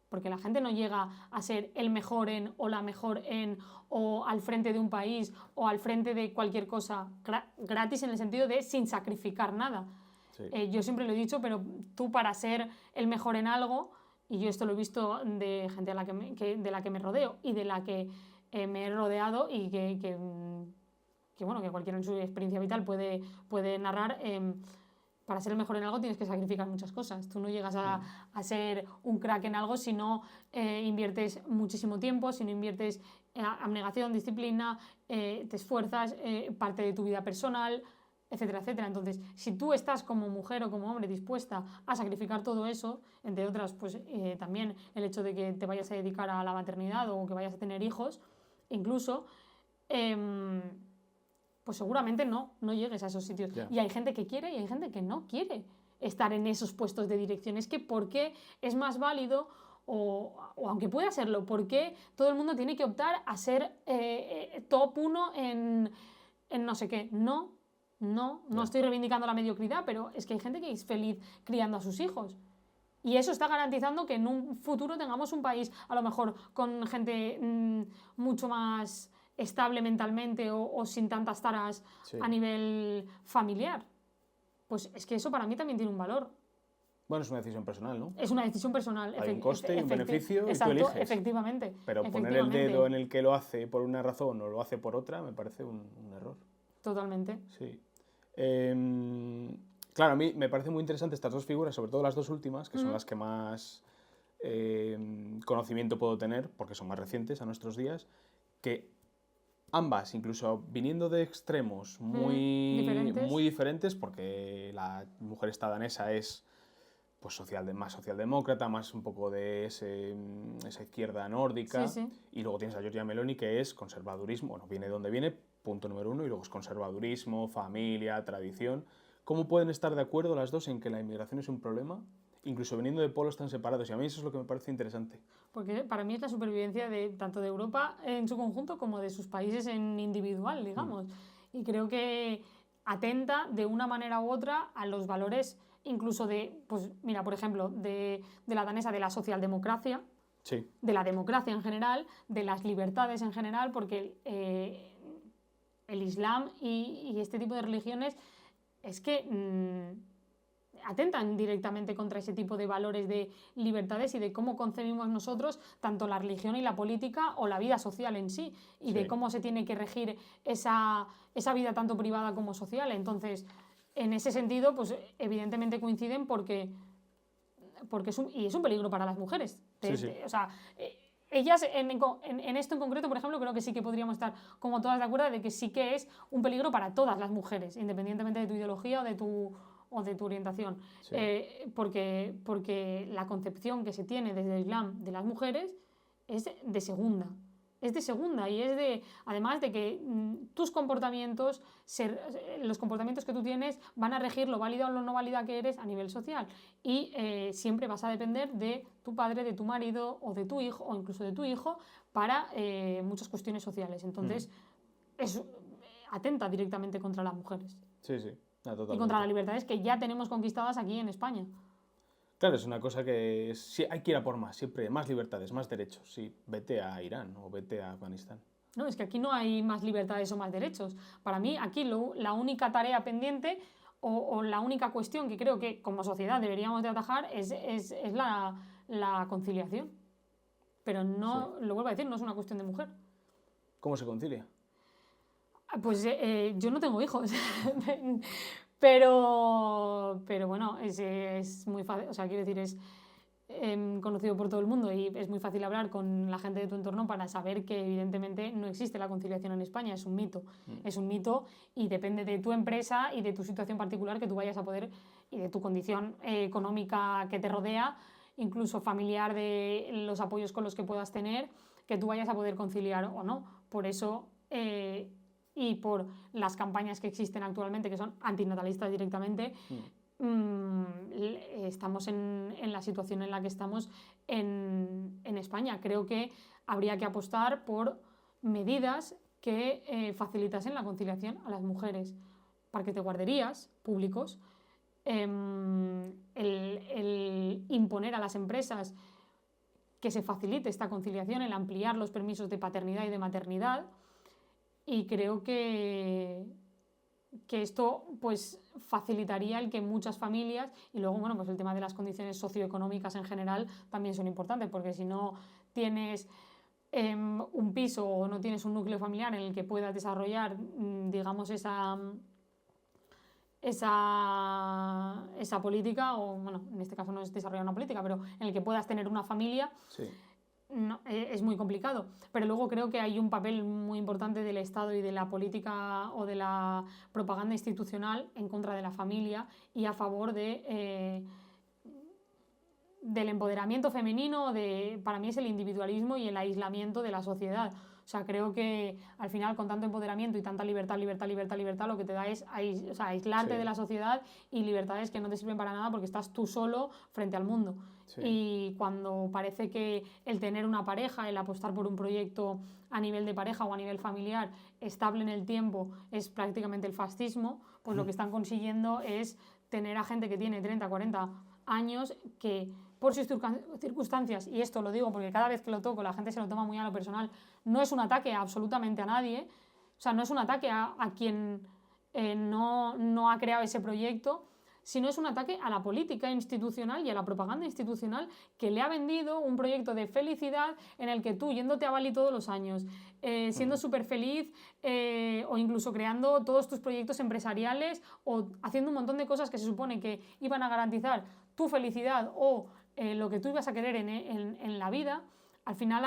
Porque la gente no llega a ser el mejor en, o la mejor en, o al frente de un país, o al frente de cualquier cosa gratis, en el sentido de sin sacrificar nada. Sí. Yo siempre lo he dicho, pero tú para ser el mejor en algo... Y yo esto lo he visto de gente de la que me rodeo y de la que me he rodeado y que cualquiera en su experiencia vital puede narrar. Para ser el mejor en algo tienes que sacrificar muchas cosas. Tú no llegas a ser un crack en algo si no inviertes muchísimo tiempo, si no inviertes abnegación, disciplina, te esfuerzas, parte de tu vida personal, etcétera, etcétera. Entonces, si tú estás como mujer o como hombre dispuesta a sacrificar todo eso, entre otras, pues también el hecho de que te vayas a dedicar a la maternidad o que vayas a tener hijos, incluso, pues seguramente no llegues a esos sitios. Yeah. Y hay gente que quiere y hay gente que no quiere estar en esos puestos de dirección. Es que ¿por qué es más válido, o aunque pueda serlo, por qué todo el mundo tiene que optar a ser top 1 en no sé qué? No estoy reivindicando la mediocridad, pero es que hay gente que es feliz criando a sus hijos. Y eso está garantizando que en un futuro tengamos un país, a lo mejor, con gente mucho más estable mentalmente o sin tantas taras a nivel familiar. Pues es que eso para mí también tiene un valor. Bueno, es una decisión personal, ¿no? Es una decisión personal. Hay un coste y un beneficio exacto, y tú eliges. Efectivamente. Pero poner el dedo en el que lo hace por una razón o lo hace por otra me parece un error. Totalmente. Sí. Claro, a mí me parece muy interesante estas dos figuras, sobre todo las dos últimas, que son las que más conocimiento puedo tener, porque son más recientes a nuestros días, que ambas, incluso viniendo de extremos muy diferentes, porque la mujer esta danesa es pues más socialdemócrata, más un poco de esa izquierda nórdica, y luego tienes a Giorgia Meloni, que es conservadurismo, bueno, viene de donde viene, punto número 1, y luego es conservadurismo, familia, tradición. ¿Cómo pueden estar de acuerdo las dos en que la inmigración es un problema, incluso viniendo de polos tan separados? Y a mí eso es lo que me parece interesante. Porque para mí es la supervivencia tanto de Europa en su conjunto como de sus países en individual, digamos. Y creo que atenta de una manera u otra a los valores, incluso pues mira, por ejemplo, de la danesa, de la socialdemocracia, de la democracia en general, de las libertades en general, porque el Islam y este tipo de religiones es que atentan directamente contra ese tipo de valores de libertades y de cómo concebimos nosotros tanto la religión y la política o la vida social en sí, y de cómo se tiene que regir esa vida tanto privada como social. Entonces, en ese sentido, pues evidentemente coinciden porque es un peligro para las mujeres. O sea, ellas en esto en concreto, por ejemplo, creo que sí que podríamos estar como todas de acuerdo de que sí que es un peligro para todas las mujeres, independientemente de tu ideología o de tu orientación. Porque la concepción que se tiene desde el Islam de las mujeres es de segunda. es de segunda y es de, además de que tus comportamientos, los comportamientos que tú tienes van a regir lo válida o lo no válida que eres a nivel social y siempre vas a depender de tu padre, de tu marido o de tu hijo o incluso de tu hijo para muchas cuestiones sociales. Entonces, eso atenta directamente contra las mujeres. Sí, sí, totalmente. Y contra las libertades que ya tenemos conquistadas aquí en España. Claro, es una cosa que sí, hay que ir a por más, siempre, más libertades, más derechos. Sí, vete a Irán o vete a Afganistán. No, es que aquí no hay más libertades o más derechos. Para mí, aquí la única tarea pendiente o la única cuestión que creo que como sociedad deberíamos de atajar es la conciliación. Pero no, lo vuelvo a decir, no es una cuestión de mujer. ¿Cómo se concilia? Pues yo no tengo hijos. Pero bueno, es muy fácil, o sea, quiero decir, es conocido por todo el mundo y es muy fácil hablar con la gente de tu entorno para saber que evidentemente no existe la conciliación en España, es un mito. Es un mito y depende de tu empresa y de tu situación particular que tú vayas a poder y de tu condición económica que te rodea, incluso familiar, de los apoyos con los que puedas tener, que tú vayas a poder conciliar o no. Por eso... y por las campañas que existen actualmente, que son antinatalistas directamente, estamos en la situación en la que estamos en España. Creo que habría que apostar por medidas que facilitasen la conciliación a las mujeres. Parques de guarderías públicos, el imponer a las empresas que se facilite esta conciliación, el ampliar los permisos de paternidad y de maternidad. Y creo que esto pues facilitaría el que muchas familias, y luego bueno, pues el tema de las condiciones socioeconómicas en general también son importantes, porque si no tienes un piso o no tienes un núcleo familiar en el que puedas desarrollar, digamos, esa política, o bueno, en este caso no es desarrollar una política, pero en el que puedas tener una familia, sí. No, es muy complicado, pero luego creo que hay un papel muy importante del Estado y de la política o de la propaganda institucional en contra de la familia y a favor del empoderamiento femenino, para mí es el individualismo y el aislamiento de la sociedad. O sea, creo que al final con tanto empoderamiento y tanta libertad, lo que te da es aislarte de la sociedad y libertades que no te sirven para nada porque estás tú solo frente al mundo. Sí. Y cuando parece que el tener una pareja, el apostar por un proyecto a nivel de pareja o a nivel familiar estable en el tiempo es prácticamente el fascismo, pues lo que están consiguiendo es tener a gente que tiene 30, 40 años que por sus circunstancias, y esto lo digo porque cada vez que lo toco la gente se lo toma muy a lo personal, no es un ataque absolutamente a nadie, o sea, no es un ataque a quien no ha creado ese proyecto, sino es un ataque a la política institucional y a la propaganda institucional que le ha vendido un proyecto de felicidad en el que tú, yéndote a Bali todos los años, siendo súper feliz o incluso creando todos tus proyectos empresariales o haciendo un montón de cosas que se supone que iban a garantizar tu felicidad o lo que tú ibas a querer en la vida, al final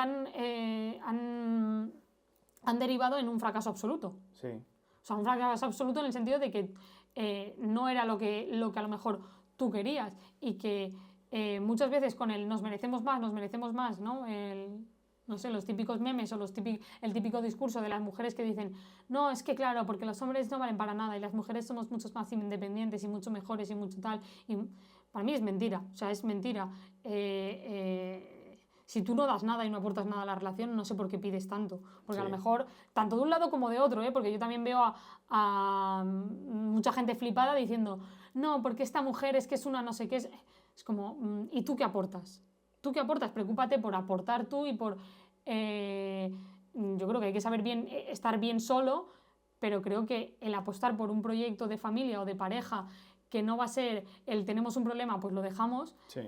han derivado en un fracaso absoluto. Sí. O sea, un fracaso absoluto en el sentido de que no era lo que a lo mejor tú querías y que muchas veces con el nos merecemos más, ¿no? No sé, los típicos memes o el típico discurso de las mujeres que dicen no, es que claro, porque los hombres no valen para nada y las mujeres somos mucho más independientes y mucho mejores y mucho tal. Y para mí es mentira, o sea, es mentira. Si tú no das nada y no aportas nada a la relación, no sé por qué pides tanto. Porque sí. A lo mejor, tanto de un lado como de otro, porque yo también veo a mucha gente flipada diciendo no, porque esta mujer es que es una no sé qué. Es como, ¿y tú qué aportas? ¿Tú qué aportas? Preocúpate por aportar tú y por... yo creo que hay que saber estar bien solo, pero creo que el apostar por un proyecto de familia o de pareja que no va a ser el tenemos un problema, pues lo dejamos, sí.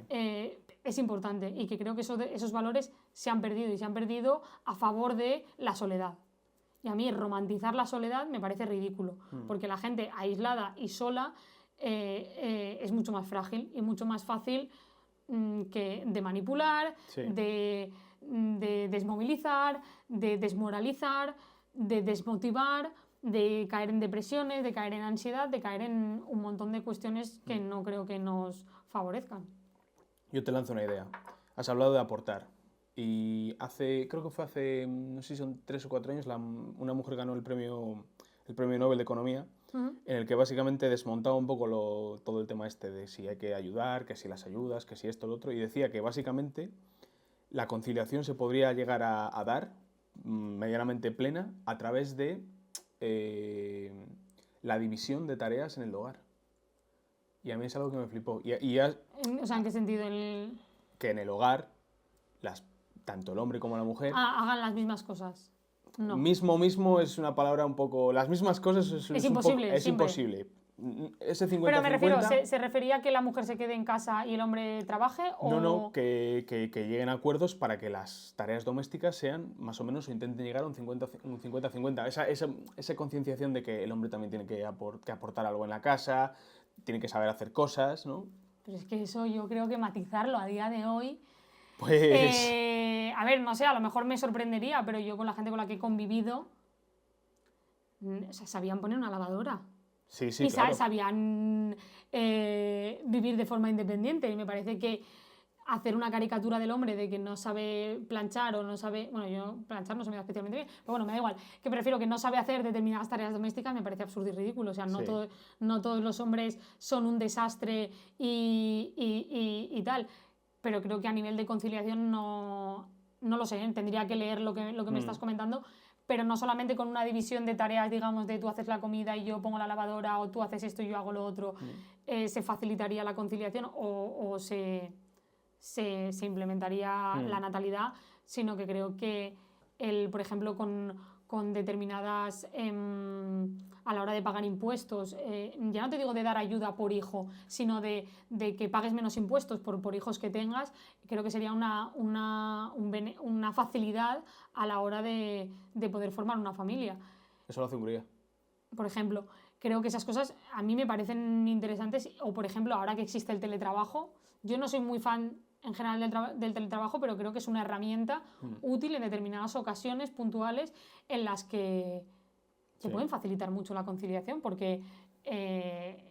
Es importante y que creo que esos valores se han perdido y se han perdido a favor de la soledad. Y a mí romantizar la soledad me parece ridículo, porque la gente aislada y sola es mucho más frágil y mucho más fácil de manipular, sí. de desmovilizar, de desmoralizar, de desmotivar, de caer en depresiones, de caer en ansiedad, de caer en un montón de cuestiones que no creo que nos favorezcan. Yo te lanzo una idea. Has hablado de aportar. Y creo que fue hace, no sé si son 3 o 4 años, una mujer ganó el premio Nobel de Economía, en el que básicamente desmontaba un poco todo el tema este de si hay que ayudar, que si las ayudas, que si esto, lo otro, y decía que básicamente la conciliación se podría llegar a dar medianamente plena a través de la división de tareas en el hogar. Y a mí es algo que me flipó. O sea, ¿en qué sentido? Que en el hogar, tanto el hombre como la mujer... hagan las mismas cosas. No. Mismo es una palabra un poco... Las mismas cosas es imposible. Es imposible. Ese 50-50... Pero me refiero, ¿se refería a que la mujer se quede en casa y el hombre trabaje? ¿O? No, que lleguen a acuerdos para que las tareas domésticas sean más o menos o intenten llegar a un 50-50. Esa concienciación de que el hombre también tiene que aportar algo en la casa, tiene que saber hacer cosas, ¿no? Pero es que eso yo creo que matizarlo a día de hoy... Pues... a ver, no sé, a lo mejor me sorprendería, pero yo con la gente con la que he convivido, o sea, sabían poner una lavadora. Sí, y claro. sabían vivir de forma independiente. Y me parece que hacer una caricatura del hombre de que no sabe planchar o no sabe... Bueno, yo planchar no se me da especialmente bien, pero bueno, me da igual. Que prefiero que no sabe hacer determinadas tareas domésticas, me parece absurdo y ridículo. O sea, no todos los hombres son un desastre y tal. Pero creo que a nivel de conciliación no lo sé, tendría que leer lo que me estás comentando, pero no solamente con una división de tareas, digamos, de tú haces la comida y yo pongo la lavadora, o tú haces esto y yo hago lo otro, se facilitaría la conciliación o se implementaría la natalidad, sino que creo que por ejemplo, con determinadas... a la hora de pagar impuestos, ya no te digo de dar ayuda por hijo, sino de que pagues menos impuestos por hijos que tengas, creo que sería una facilidad a la hora de poder formar una familia. Eso lo hace Hungría. Por ejemplo, creo que esas cosas a mí me parecen interesantes, o por ejemplo, ahora que existe el teletrabajo, yo no soy muy fan en general del teletrabajo, pero creo que es una herramienta útil en determinadas ocasiones puntuales en las que se pueden facilitar mucho la conciliación, porque es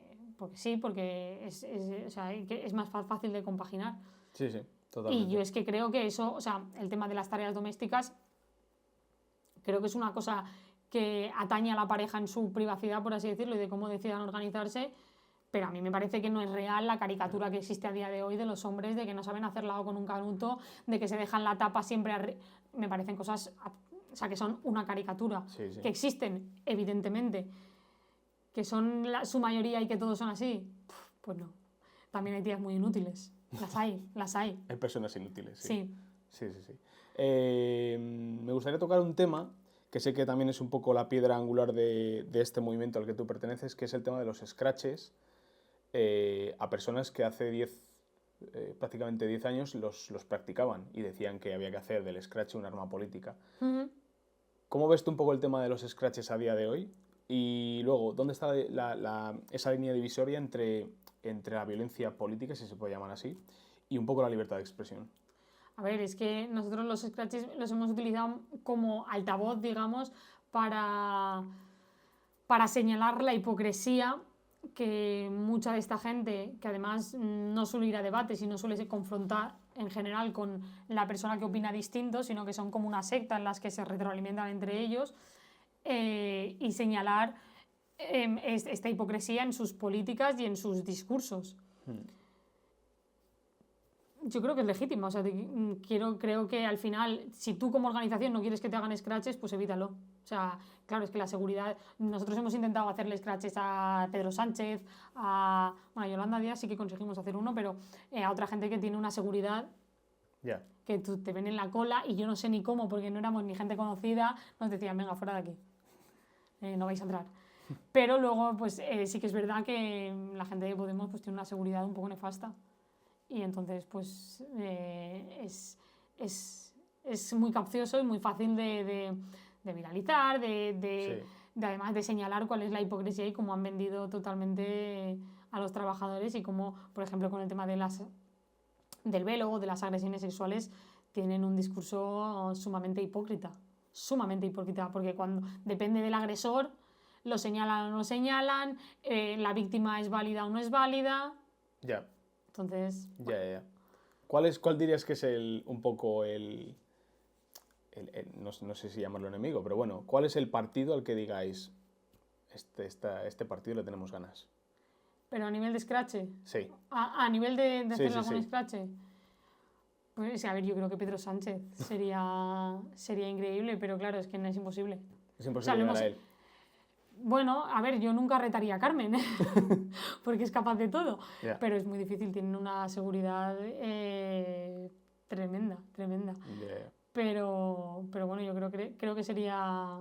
más fácil de compaginar. Sí, totalmente. Y yo es que creo que eso, o sea, el tema de las tareas domésticas, creo que es una cosa que atañe a la pareja en su privacidad, por así decirlo, y de cómo decidan organizarse. Pero a mí me parece que no es real la caricatura que existe a día de hoy de los hombres, de que no saben hacer lado con un canuto, de que se dejan la tapa siempre me parecen cosas, o sea, que son una caricatura, que existen, evidentemente, que son su mayoría y que todos son así, pues no. También hay tías muy inútiles, las hay. Hay personas inútiles, sí. Sí. Me gustaría tocar un tema que sé que también es un poco la piedra angular de este movimiento al que tú perteneces, que es el tema de los scratches a personas que hace prácticamente 10 años los practicaban y decían que había que hacer del scratch un arma política. ¿Cómo ves tú un poco el tema de los scratches a día de hoy? Y luego, ¿dónde está esa línea divisoria entre la violencia política, si se puede llamar así, y un poco la libertad de expresión? A ver, es que nosotros los scratches los hemos utilizado como altavoz, digamos, para señalar la hipocresía que mucha de esta gente, que además no suele ir a debates y no suele confrontar en general con la persona que opina distinto, sino que son como una secta en las que se retroalimentan entre ellos, y señalar esta hipocresía en sus políticas y en sus discursos. Yo creo que es legítimo, o sea, creo que al final, si tú como organización no quieres que te hagan scratches, pues evítalo. O sea, claro, es que la seguridad... Nosotros hemos intentado hacerle scratches a Pedro Sánchez, a Yolanda Díaz sí que conseguimos hacer uno, pero a otra gente que tiene una seguridad que te ven en la cola y yo no sé ni cómo, porque no éramos ni gente conocida, nos decían, venga, fuera de aquí, no vais a entrar. Pero luego, pues sí que es verdad que la gente de Podemos pues, tiene una seguridad un poco nefasta. Y entonces, pues, es muy capcioso y muy fácil de viralizar, además de señalar cuál es la hipocresía y cómo han vendido totalmente a los trabajadores y cómo, por ejemplo, con el tema del velo o de las agresiones sexuales, tienen un discurso sumamente hipócrita, porque cuando depende del agresor, lo señalan o no lo señalan, la víctima es válida o no es válida. Ya. Entonces... Ya. ¿Cuál dirías que es un poco no sé si llamarlo enemigo, pero bueno, ¿cuál es el partido al que digáis, este partido le tenemos ganas? Pero a nivel de scratch. Sí. A nivel de Sí, hacer sí, algún sí. scratch. Pues a ver, yo creo que Pedro Sánchez sería increíble, pero claro, es que no es imposible. Es imposible llegar a él. Bueno, a ver, yo nunca retaría a Carmen, porque es capaz de todo, Yeah. pero es muy difícil, tienen una seguridad tremenda. Yeah. Pero bueno, yo creo que sería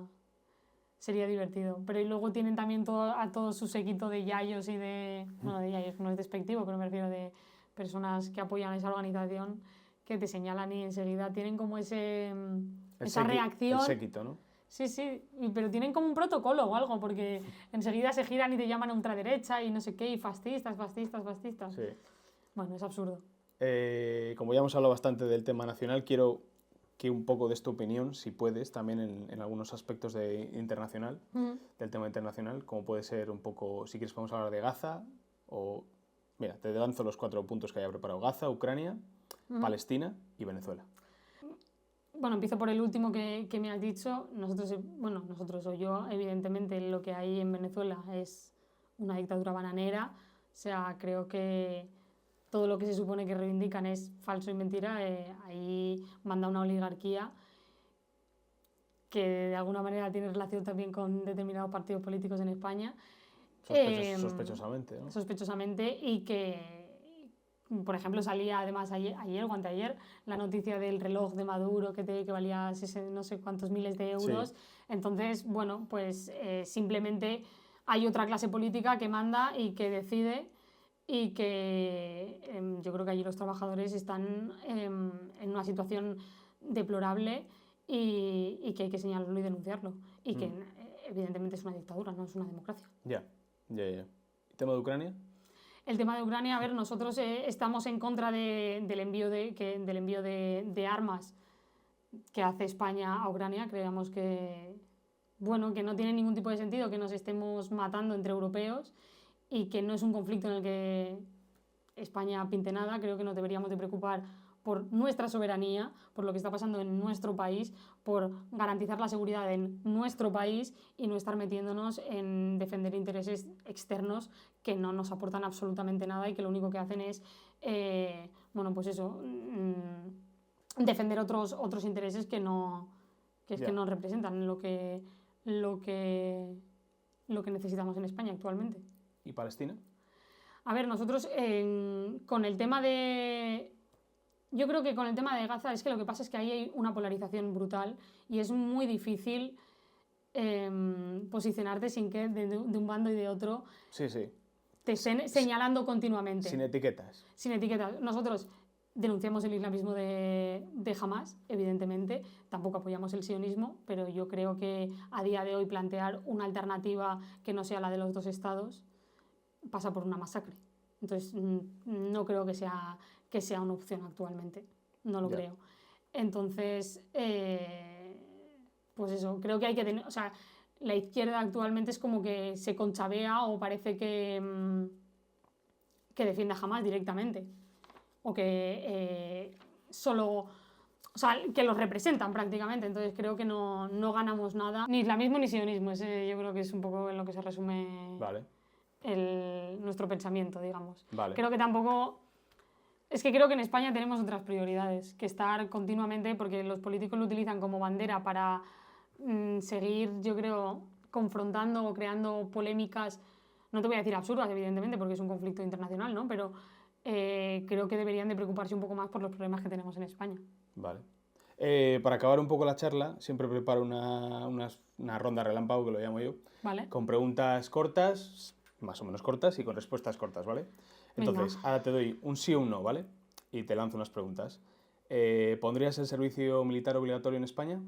divertido. Pero y luego tienen también a todo su séquito de yayos y de... Bueno, de yayos no es despectivo, pero me refiero de personas que apoyan esa organización que te señalan y enseguida tienen como esa reacción. El séquito, ¿no? Sí, pero tienen como un protocolo o algo, porque enseguida se giran y te llaman a ultraderecha y no sé qué, y fascistas. Sí. Bueno, es absurdo. Como ya hemos hablado bastante del tema nacional, quiero que un poco des tu opinión, si puedes, también en algunos aspectos del tema internacional, como puede ser un poco, si quieres podemos hablar de Gaza, o, mira, te lanzo los 4 puntos que haya preparado: Gaza, Ucrania, Palestina y Venezuela. Bueno, empiezo por el último que me has dicho. Nosotros o yo, evidentemente, lo que hay en Venezuela es una dictadura bananera. O sea, creo que todo lo que se supone que reivindican es falso y mentira. Ahí manda una oligarquía que de alguna manera tiene relación también con determinados partidos políticos en España. Sospechosamente, ¿no? Sospechosamente, y que, por ejemplo, salía además ayer o anteayer la noticia del reloj de Maduro que valía no sé cuántos miles de euros. Sí. Entonces, bueno, pues simplemente hay otra clase política que manda y que decide, y que yo creo que allí los trabajadores están en una situación deplorable y que hay que señalarlo y denunciarlo. Y que evidentemente es una dictadura, no es una democracia. Ya. ¿El tema de Ucrania? El tema de Ucrania, a ver, nosotros estamos en contra del envío de armas que hace España a Ucrania. Creemos que no tiene ningún tipo de sentido que nos estemos matando entre europeos y que no es un conflicto en el que España pinte nada. Creo que nos deberíamos de preocupar por nuestra soberanía, por lo que está pasando en nuestro país, por garantizar la seguridad en nuestro país y no estar metiéndonos en defender intereses externos que no nos aportan absolutamente nada y que lo único que hacen es, defender otros intereses que no representan lo que necesitamos en España actualmente. ¿Y Palestina? A ver, nosotros con el tema de... Yo creo que con el tema de Gaza es que lo que pasa es que ahí hay una polarización brutal y es muy difícil posicionarte sin que de un bando y de otro te estén señalando continuamente. Sin etiquetas. Sin etiquetas. Nosotros denunciamos el islamismo de Hamás, evidentemente. Tampoco apoyamos el sionismo, pero yo creo que a día de hoy plantear una alternativa que no sea la de los dos estados pasa por una masacre. Entonces, no creo que sea una opción actualmente. No lo creo. Entonces, pues eso, creo que hay que tener... O sea, la izquierda actualmente es como que se conchavea o parece que defiende a Hamás directamente. O que solo... O sea, que los representan prácticamente. Entonces creo que no ganamos nada. Ni islamismo ni sionismo. Yo creo que es un poco en lo que se resume nuestro pensamiento, digamos. Vale. Creo que tampoco... Es que creo que en España tenemos otras prioridades que estar continuamente, porque los políticos lo utilizan como bandera para seguir, yo creo, confrontando o creando polémicas. No te voy a decir absurdas, evidentemente, porque es un conflicto internacional, ¿no? Pero creo que deberían de preocuparse un poco más por los problemas que tenemos en España. Vale. Para acabar un poco la charla, siempre preparo una ronda relámpago, que lo llamo yo, ¿Vale? con preguntas cortas, más o menos cortas, y con respuestas cortas, ¿vale? Entonces, ahora te doy un sí o un no, ¿vale? Y te lanzo unas preguntas. ¿Pondrías el servicio militar obligatorio en España?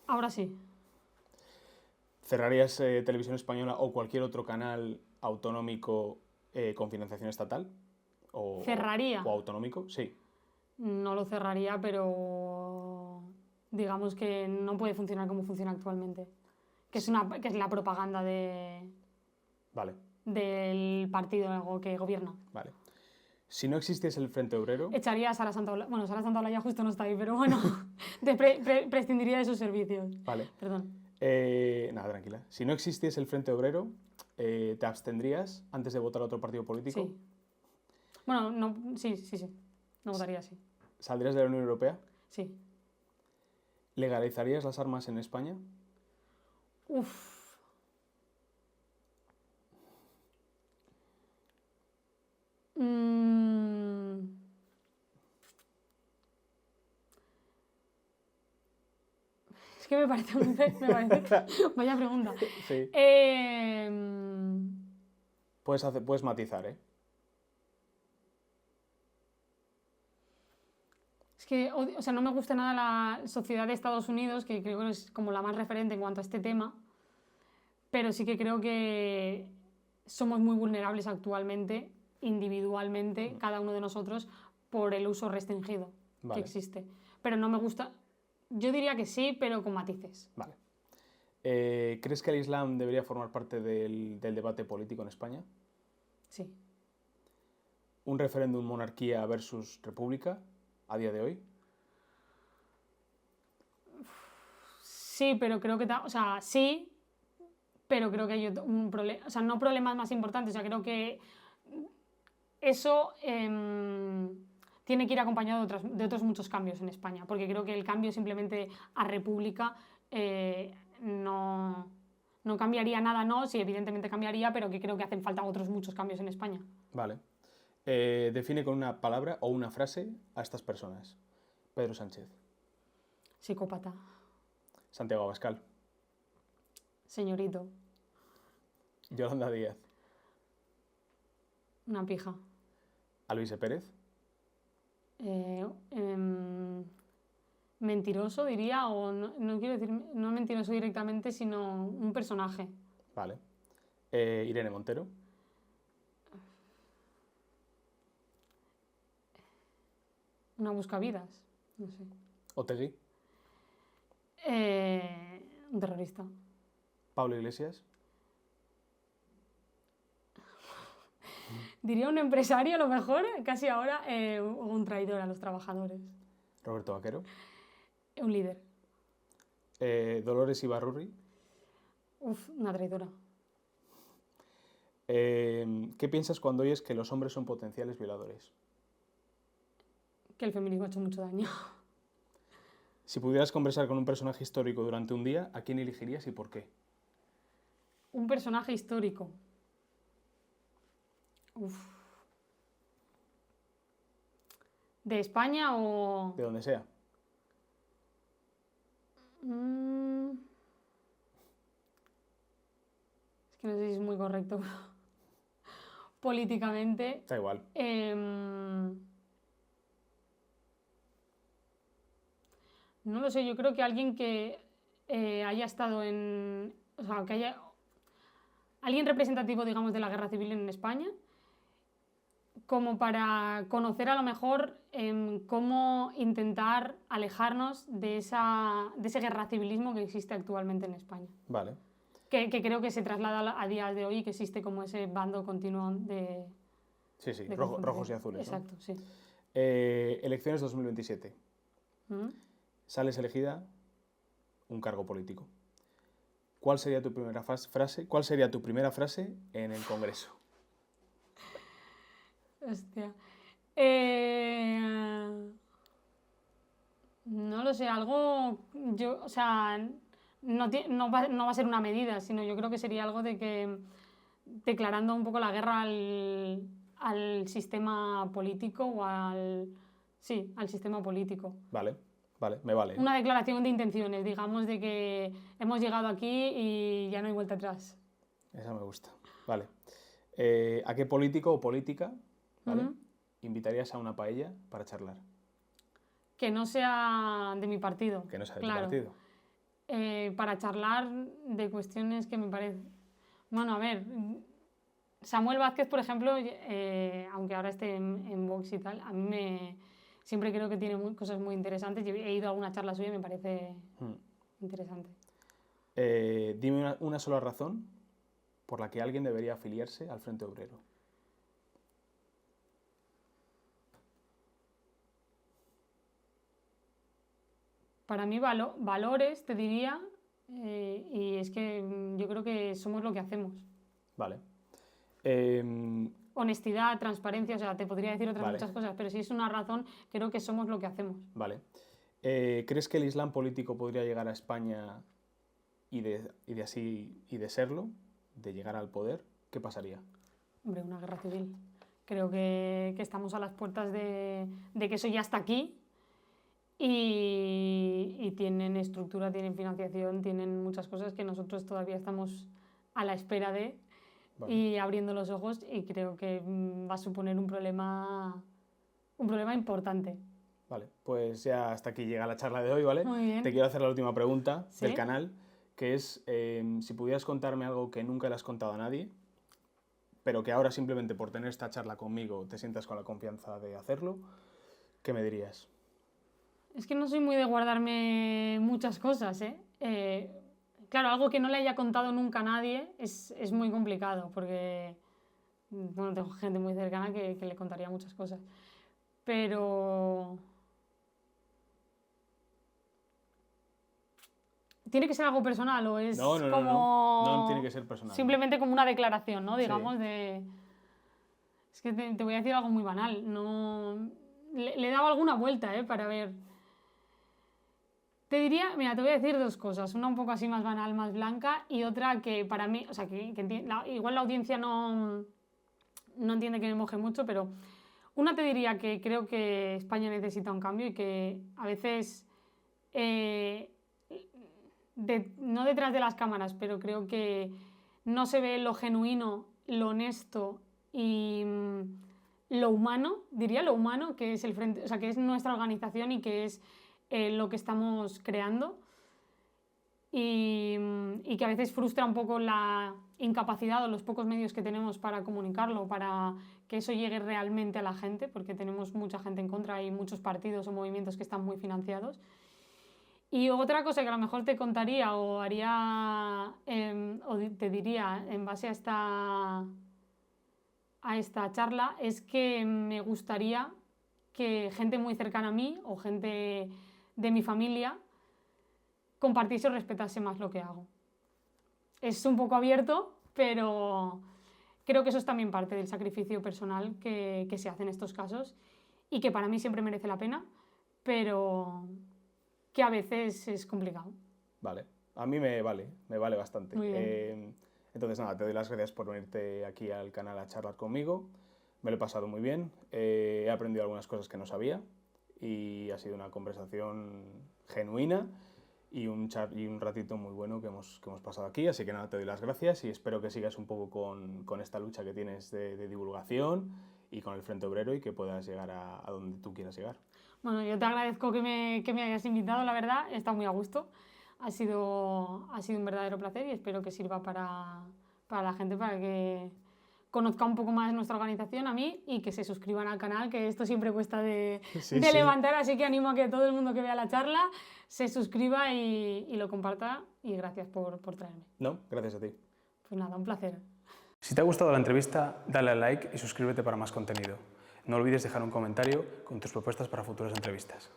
Ahora sí. ¿Cerrarías Televisión Española o cualquier otro canal autonómico con financiación estatal? ¿Cerraría? ¿O autonómico? Sí. No lo cerraría, pero digamos que no puede funcionar como funciona actualmente. Que es la propaganda Vale. del partido que gobierna. Vale. Si no existiese el Frente Obrero, Echaría a Sara Santaolalla. Bueno, Sara Santaolalla justo no está ahí, pero bueno, prescindiría de sus servicios. vale. Perdón. Nada, tranquila. Si no existiese el Frente Obrero, ¿te abstendrías antes de votar a otro partido político? Sí. Bueno, no, sí. No votaría sí. ¿Saldrías de la Unión Europea? Sí. ¿Legalizarías las armas en España? Uf. Es que me parece muy... Vaya pregunta. Sí. Puedes matizar, ¿eh? Es que, o sea, no me gusta nada la sociedad de Estados Unidos, que creo que es como la más referente en cuanto a este tema, pero sí que creo que somos muy vulnerables actualmente, individualmente, cada uno de nosotros, por el uso restringido que existe. Pero no me gusta... Yo diría que sí, pero con matices. Vale. ¿Crees que el Islam debería formar parte del debate político en España? Sí. ¿Un referéndum monarquía versus república a día de hoy? Sí, pero creo que... O sea, sí, pero creo que hay un problema... O sea, no problemas más importantes. O sea, creo que eso tiene que ir acompañado de otros muchos cambios en España, porque creo que el cambio simplemente a república no cambiaría nada, no, sí, evidentemente cambiaría, pero que creo que hacen falta otros muchos cambios en España. Vale. Define con una palabra o una frase a estas personas. Pedro Sánchez. Psicópata. Santiago Abascal. Señorito. Yolanda Díaz. Una pija. Alvise Pérez. Mentiroso, diría, o no quiero decir, no mentiroso directamente, sino un personaje. Vale. Irene Montero. Una buscavidas, no sé. Otegi. Un terrorista. Pablo Iglesias. Diría un empresario, a lo mejor, casi ahora, o un traidor a los trabajadores. Roberto Vaquero. Un líder. Dolores Ibarrurri. Una traidora. ¿Qué piensas cuando oyes que los hombres son potenciales violadores? Que el feminismo ha hecho mucho daño. Si pudieras conversar con un personaje histórico durante un día, ¿a quién elegirías y por qué? Un personaje histórico. ¿De España o...? De donde sea. Es que no sé si es muy correcto. Políticamente. Da igual. No lo sé, yo creo que alguien que haya estado en... O sea, que haya... Alguien representativo, digamos, de la guerra civil en España, como para conocer a lo mejor cómo intentar alejarnos de ese guerra civilismo que existe actualmente en España. Vale. Que creo que se traslada a día de hoy y que existe como ese bando continuo de... Sí, rojos y azules. Exacto, ¿no? Sí. Elecciones 2027. Sales elegida un cargo político. ¿Cuál sería tu primera frase? ¿Cuál sería tu primera frase en el Congreso? Hostia. No lo sé, algo... O sea, no va a ser una medida, sino yo creo que sería algo de que declarando un poco la guerra al sistema político o al sistema político. Vale, me vale. Una declaración de intenciones, digamos, de que hemos llegado aquí y ya no hay vuelta atrás. Esa me gusta. Vale. ¿A qué político o política, ¿vale? invitarías a una paella para charlar? Que no sea de mi partido. Que no sea de tu partido. Para charlar de cuestiones que me parecen... Bueno, a ver, Samuel Vázquez, por ejemplo, aunque ahora esté en Vox y tal, a mí siempre creo que tiene cosas muy interesantes. Yo he ido a alguna charla suya y me parece interesante. Dime una sola razón por la que alguien debería afiliarse al Frente Obrero. para mí valores, te diría, y es que yo creo que somos lo que hacemos. Vale. Honestidad, transparencia, o sea, te podría decir otras muchas cosas, pero si es una razón, creo que somos lo que hacemos. Vale. ¿Crees que el Islam político podría llegar a España y de serlo, de llegar al poder? ¿Qué pasaría? Hombre, una guerra civil. Creo que estamos a las puertas de que eso ya está aquí y tienen estructura, tienen financiación, tienen muchas cosas que nosotros todavía estamos a la espera de y abriendo los ojos, y creo que va a suponer un problema importante. Vale, pues ya hasta aquí llega la charla de hoy, ¿vale? Muy bien. Te quiero hacer la última pregunta ¿Sí? del canal, que es si pudieras contarme algo que nunca le has contado a nadie, pero que ahora simplemente por tener esta charla conmigo te sientas con la confianza de hacerlo, ¿qué me dirías? Es que no soy muy de guardarme muchas cosas, ¿eh? Claro, algo que no le haya contado nunca a nadie es muy complicado, porque bueno, tengo gente muy cercana que le contaría muchas cosas. Pero ¿tiene que ser algo personal o es No, como... No tiene que ser personal. Simplemente como una declaración, ¿no? Digamos, Sí. Es que te voy a decir algo muy banal. No... Le he dado alguna vuelta, para ver... Te diría, mira, te voy a decir dos cosas. Una un poco así más banal, más blanca, y otra que para mí, o sea, igual la audiencia no entiende que me moje mucho, pero una te diría que creo que España necesita un cambio y que a veces... no detrás de las cámaras, pero creo que no se ve lo genuino, lo honesto y lo humano, diría lo humano, que es el frente, o sea, que es nuestra organización y que es lo que estamos creando, y que a veces frustra un poco la incapacidad o los pocos medios que tenemos para comunicarlo, para que eso llegue realmente a la gente, porque tenemos mucha gente en contra y muchos partidos o movimientos que están muy financiados. Y otra cosa que a lo mejor te contaría o haría o te diría en base a esta charla es que me gustaría que gente muy cercana a mí o gente de mi familia compartiese o respetase más lo que hago. Es un poco abierto, pero creo que eso es también parte del sacrificio personal que se hace en estos casos y que para mí siempre merece la pena, pero que a veces es complicado. Vale, a mí me vale bastante. Muy bien. Entonces nada, te doy las gracias por venirte aquí al canal a charlar conmigo. Me lo he pasado muy bien, he aprendido algunas cosas que no sabía y ha sido una conversación genuina y un ratito muy bueno que hemos pasado aquí. Así que nada, te doy las gracias y espero que sigas un poco con esta lucha que tienes de divulgación y con el Frente Obrero y que puedas llegar a donde tú quieras llegar. Bueno, yo te agradezco que me hayas invitado, la verdad, he estado muy a gusto. Ha sido un verdadero placer y espero que sirva para la gente, para que conozca un poco más nuestra organización, a mí, y que se suscriban al canal, que esto siempre cuesta de levantar, así que animo a que todo el mundo que vea la charla se suscriba y lo comparta, y gracias por traerme. No, gracias a ti. Pues nada, un placer. Si te ha gustado la entrevista, dale al like y suscríbete para más contenido. No olvides dejar un comentario con tus propuestas para futuras entrevistas.